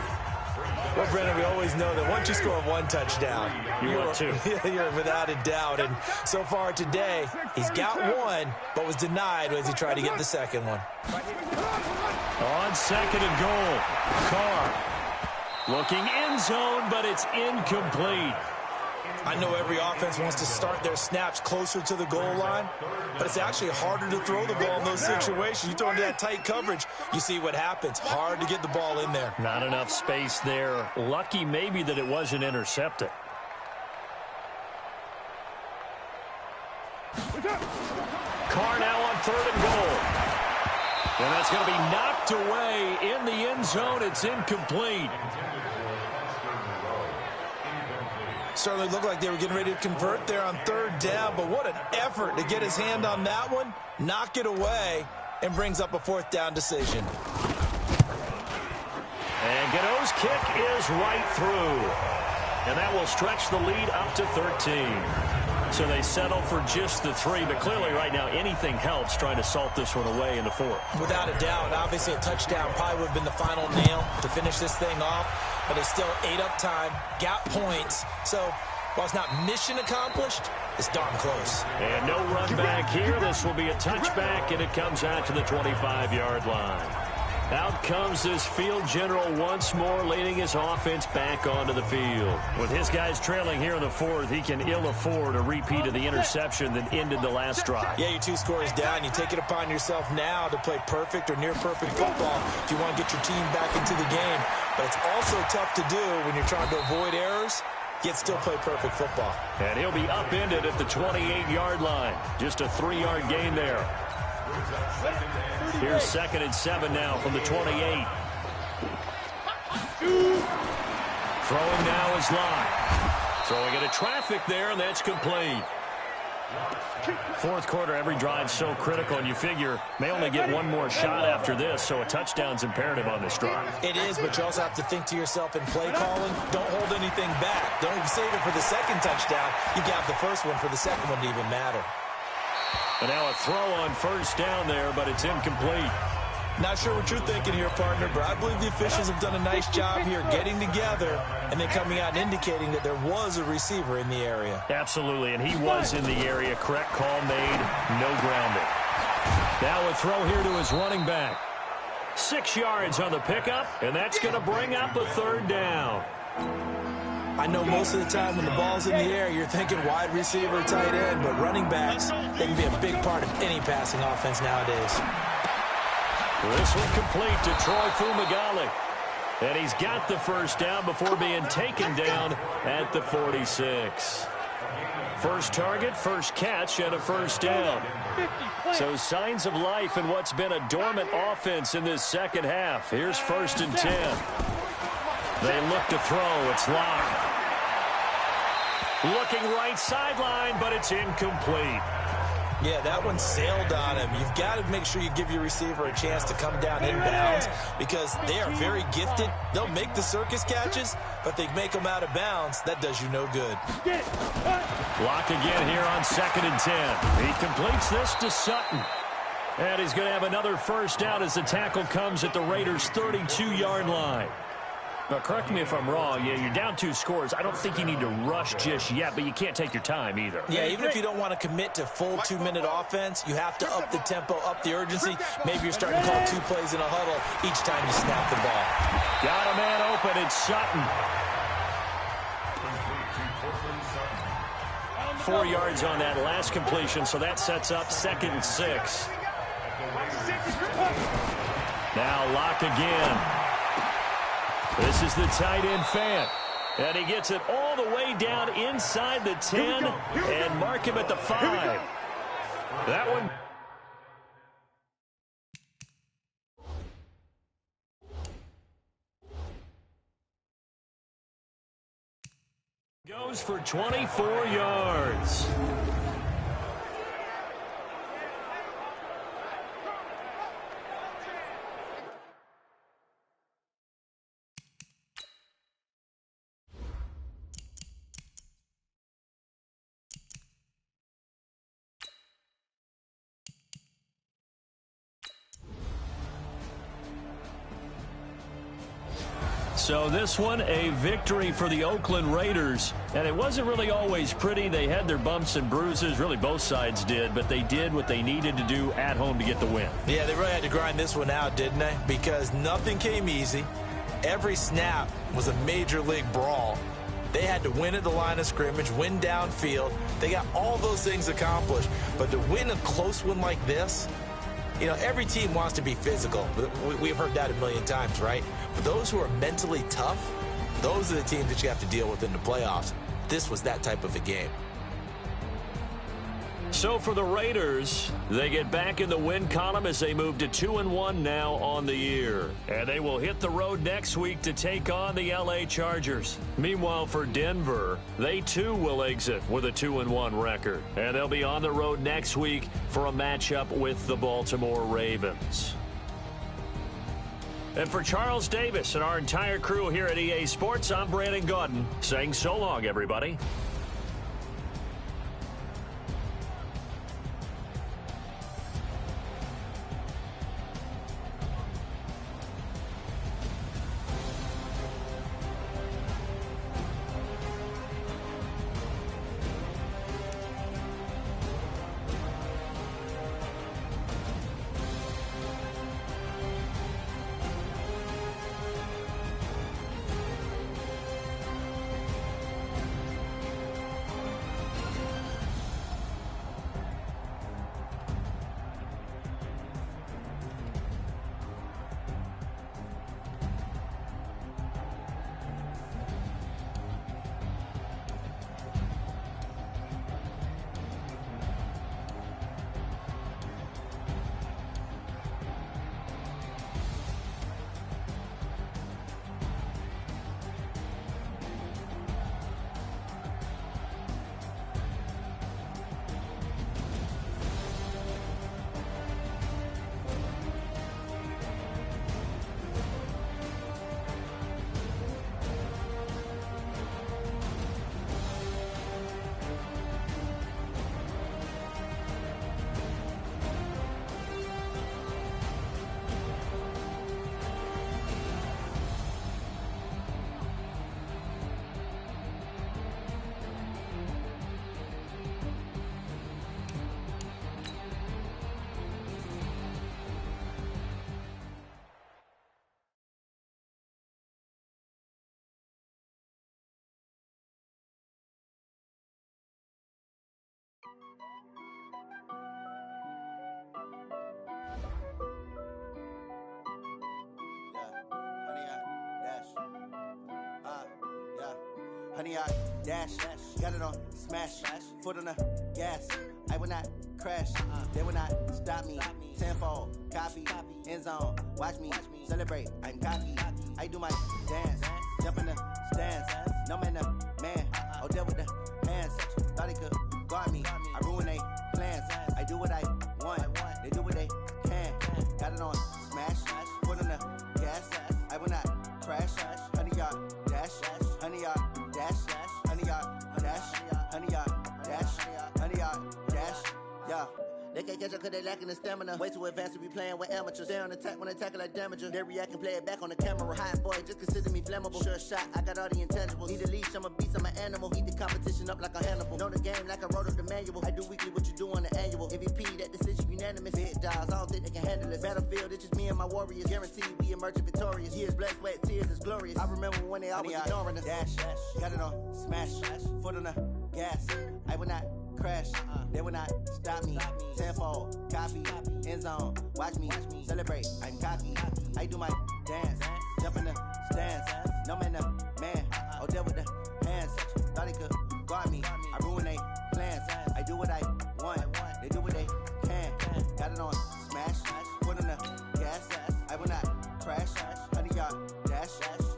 S3: Well, Brennan, we always know that once you score 1 touchdown,
S2: you're 2.
S3: You're without a doubt. And so far today, he's got 1, but was denied as he tried to get the second one.
S2: On 2nd and goal, Carr looking end zone, but it's incomplete.
S3: I know every offense wants to start their snaps closer to the goal line, but it's actually harder to throw the ball in those situations. You throw into that tight coverage, you see what happens. Hard to get the ball in there.
S2: Not enough space there. Lucky maybe that it wasn't intercepted. Carr now on 3rd and goal. And that's going to be knocked away in the end zone. It's incomplete.
S3: Certainly looked like they were getting ready to convert there on 3rd down, but what an effort to get his hand on that one, knock it away, and brings up a 4th down decision.
S2: And Gano's kick is right through. And that will stretch the lead up to 13. So they settle for just the 3, but clearly right now anything helps trying to salt this one away in the 4th.
S3: Without a doubt, obviously a touchdown probably would have been the final nail to finish this thing off, but it's still 8 up time, got points. So while it's not mission accomplished, it's darn close.
S2: And no run back here. This will be a touchback, and it comes out to the 25-yard line. Out comes this field general once more, leading his offense back onto the field. With his guys trailing here in the fourth, he can ill afford a repeat of the interception that ended the last drive.
S3: Yeah, you're 2 scores down. You take it upon yourself now to play perfect or near-perfect football if you want to get your team back into the game. But it's also tough to do when you're trying to avoid errors, yet still play perfect football.
S2: And he'll be upended at the 28-yard line. Just a 3-yard gain there. Here's 2nd and 7 now from the 28. Throwing now is Locke. Throwing into traffic there, and that's complete. Fourth quarter, every drive so critical, and you figure may only get one more shot after this, so a touchdown's imperative on this drive.
S3: It is, but you also have to think to yourself in play calling, don't hold anything back. Don't save it for the second touchdown. You got the first one for the second one to even matter.
S2: And now a throw on first down there, but it's incomplete.
S3: Not sure what you're thinking here, partner, but I believe the officials have done a nice job here getting together and then coming out and indicating that there was a receiver in the area.
S2: Absolutely, and he was in the area. Correct call made, no grounding. Now a throw here to his running back. 6 yards on the pickup, and that's going to bring up a 3rd down.
S3: I know most of the time when the ball's in the air, you're thinking wide receiver, tight end, but running backs, they can be a big part of any passing offense nowadays.
S2: This one complete to Troy Fumagalli. And he's got the first down before being taken down at the 46. First target, first catch, and a first down. So signs of life in what's been a dormant offense in this second half. Here's 1st and 10. They look to throw. It's Locke. Looking right sideline, but it's incomplete.
S3: Yeah, that one sailed on him. You've got to make sure you give your receiver a chance to come down inbounds because they are very gifted. They'll make the circus catches, but they make them out of bounds. That does you no good.
S2: Locke again here on 2nd and 10. He completes this to Sutton. And he's going to have another first down as the tackle comes at the Raiders' 32-yard line. Now, correct me if I'm wrong. Yeah, you're down 2 scores. I don't think you need to rush just yet, but you can't take your time either.
S3: Yeah, even if you don't want to commit to full 2-minute offense, you have to up the tempo, up the urgency. Maybe you're starting to call 2 plays in a huddle each time you snap the ball.
S2: Got a man open. It's Sutton. 4 yards on that last completion, so that sets up 2nd and 6. Now Locke again. This is the tight end Fant. And he gets it all the way down inside the 10 and mark him at the 5. That one goes for 24 yards. So this one, a victory for the Oakland Raiders. And it wasn't really always pretty. They had their bumps and bruises. Really, both sides did. But they did what they needed to do at home to get the win.
S3: Yeah, they really had to grind this one out, didn't they? Because nothing came easy. Every snap was a major league brawl. They had to win at the line of scrimmage, win downfield. They got all those things accomplished. But to win a close one like this, you know, every team wants to be physical. We've heard that a million times, right? But those who are mentally tough, those are the teams that you have to deal with in the playoffs. This was that type of a game.
S2: So for the Raiders, they get back in the win column as they move to 2-1 now on the year. And they will hit the road next week to take on the LA Chargers. Meanwhile, for Denver, they too will exit with a 2-1 record. And they'll be on the road next week for a matchup with the Baltimore Ravens. And for Charles Davis and our entire crew here at EA Sports, I'm Brandon Gaudin saying so long, everybody.
S6: 100 yard dash. Got it on smash. Foot on the gas. I will not crash. They will not stop me. Tenfold, copy, end zone. Watch me celebrate. I'm cocky. I do my dance. Jump in the stands. No man, man. Oh, deal with the hands. Thought he could guard me. I ruin they plans. I do what I want. They do what they can. Got it on smash. Foot on the gas. I will not crash. 100 yard dash. 100 yard dash. 100 yard dash. 100 yard dash. 100 yard dash. Yeah. They can't catch up cause they lacking the stamina. Way too advanced to be playing with amateurs. Stay on attack when attack like damager. They react and play it back on the camera. Hot boy, just consider me flammable. Sure shot, I got all the intangibles. Need a leash, I'm a beast, I'm an animal. Eat the competition up like a Hannibal. Know the game like I wrote up the manual. I do weekly what you do on the annual. MVP, that decision unanimous. Big dials, I don't think they can handle it. Battlefield, it's just me and my warriors. Guaranteed we emerge victorious. Years, blood, sweat, tears, is glorious. I remember when they always ignoring us. Dash, got it on smash. Foot on the gas. I will not crash. They will not stop me. Tenfold, copy, end zone. Watch me celebrate. I'm cocky. I do my dance. Jump in the stands. No man, man. Oh, deal with the hands. Thought he could guard me. I ruin they plans. I do what I want. They do what they can. Got it on smash. Foot on the gas. I will not crash. 100 yard dash.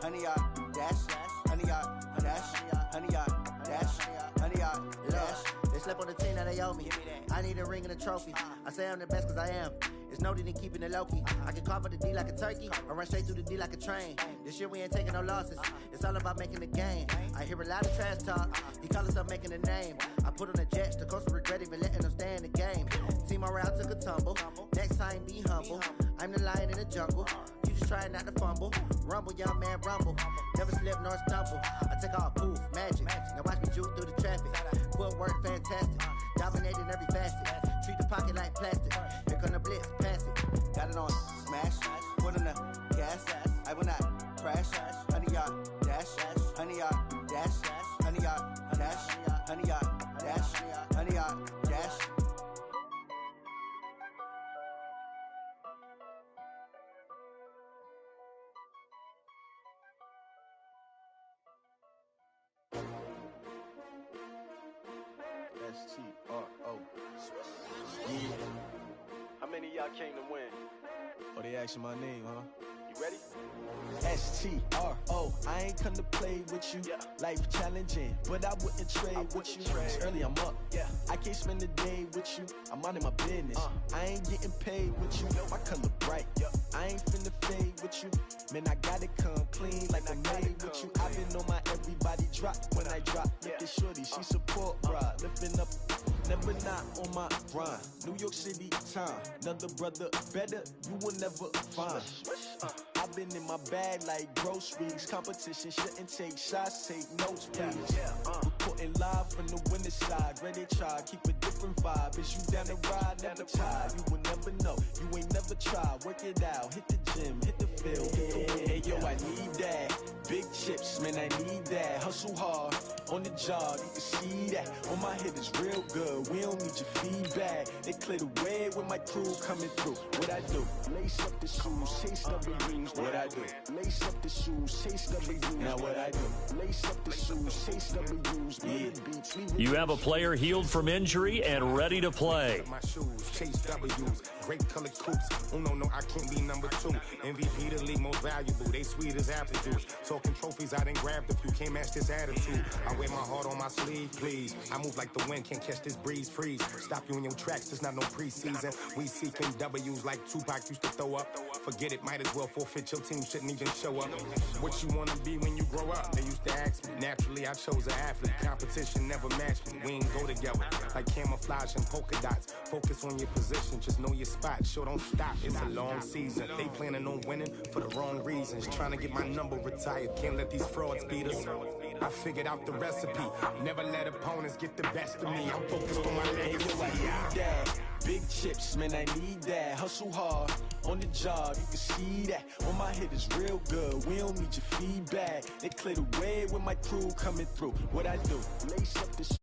S6: 100 yard dash. 100 yard dash. 100 yard dash. 100 yard dash. They slept on the team that they owe me. I need a ring and a trophy. I say I'm the best cause I am. It's no need in keeping it low-key. I can carve up the D like a turkey or run straight through the D like a train. This year we ain't taking no losses. It's all about making the game. I hear a lot of trash talk. He call himself making a name. I put on the Jets. The coach will regret even letting them stay in the game. Team morale took a tumble. Next time be humble. I'm the lion in the jungle. You just try not to fumble. Rumble, young man, rumble. Never slip nor stumble. I take off, poof, magic. Now watch me juke through the traffic. Footwork fantastic. Dominating every facet. Treat the pocket like plastic. Here come the blitz, pass it. Got it on smash. Foot on the gas. I will not crash. 100 yard dash. 100 yard dash. 100 yard dash. 100 yard dash. 100 yard dash.
S7: S-T-R-O. Yeah. How many of y'all came to win? Oh, they asking my name, huh? You ready? S-T-R-O. I ain't come to play with you. Yeah. Life challenging, but I wouldn't trade with you. It's early, I'm up. Yeah. I can't spend the day with you. I'm minding my business. I ain't getting paid with you. My color bright. I ain't finna fade with you. Man, I gotta come clean like I'm made with you. I've been on my everybody drop when I drop. Look at shorty, she support bra. Lifting up, never not on my grind. New York City time, another brother better, you will never find. I've been in my bag like groceries. Competition shouldn't take shots, take notes, please. Reporting live from the winter side. Ready to try, keep a different vibe. Is you down the ride, never tired. You will never know, you ain't never tried. Work it out, hit the gym, hit the field. Hey yo, I need that. Big chips, man, I need that. Hustle hard, on the job, you can see that. On my head is real good, we don't need your feedback. They clear the way with my crew coming through. What I do? Lace up the shoes, chase W's. What I do? Lace up the shoes, chase W's. Now what I do? Lace up the shoes, chase W's.
S2: You have a player healed from injury and ready to play.
S8: My shoes, chase W's, great colored coops. Oh no, I can't be number 2. MVP the league most valuable. They sweet as apple juice. Talking trophies, I done grabbed a few. Can't match this attitude. I wear my heart on my sleeve, please. I move like the wind, can't catch this breeze. Freeze. Stop you in your tracks. There's not no preseason. We seeking W's like Tupac used to throw up. Forget it, might as well forfeit. Your team shouldn't even show up. What you wanna be when you grow up? They used to ask me. Naturally, I chose an athlete. Competition never matched me. We ain't go together like camouflage and polka dots. Focus on your position, just know your spot. Sure, don't stop. It's a long season. They planning on winning for the wrong reasons. Trying to get my number retired. Can't let these frauds beat us. I figured out the recipe. Never let opponents get the best of me. I'm focused on my legacy.
S7: I need that. Big chips, man, I need that. Hustle hard, on the job, you can see that. On my head is real good, we don't need your feedback. They clear the way with my crew coming through. What I do? Lace up the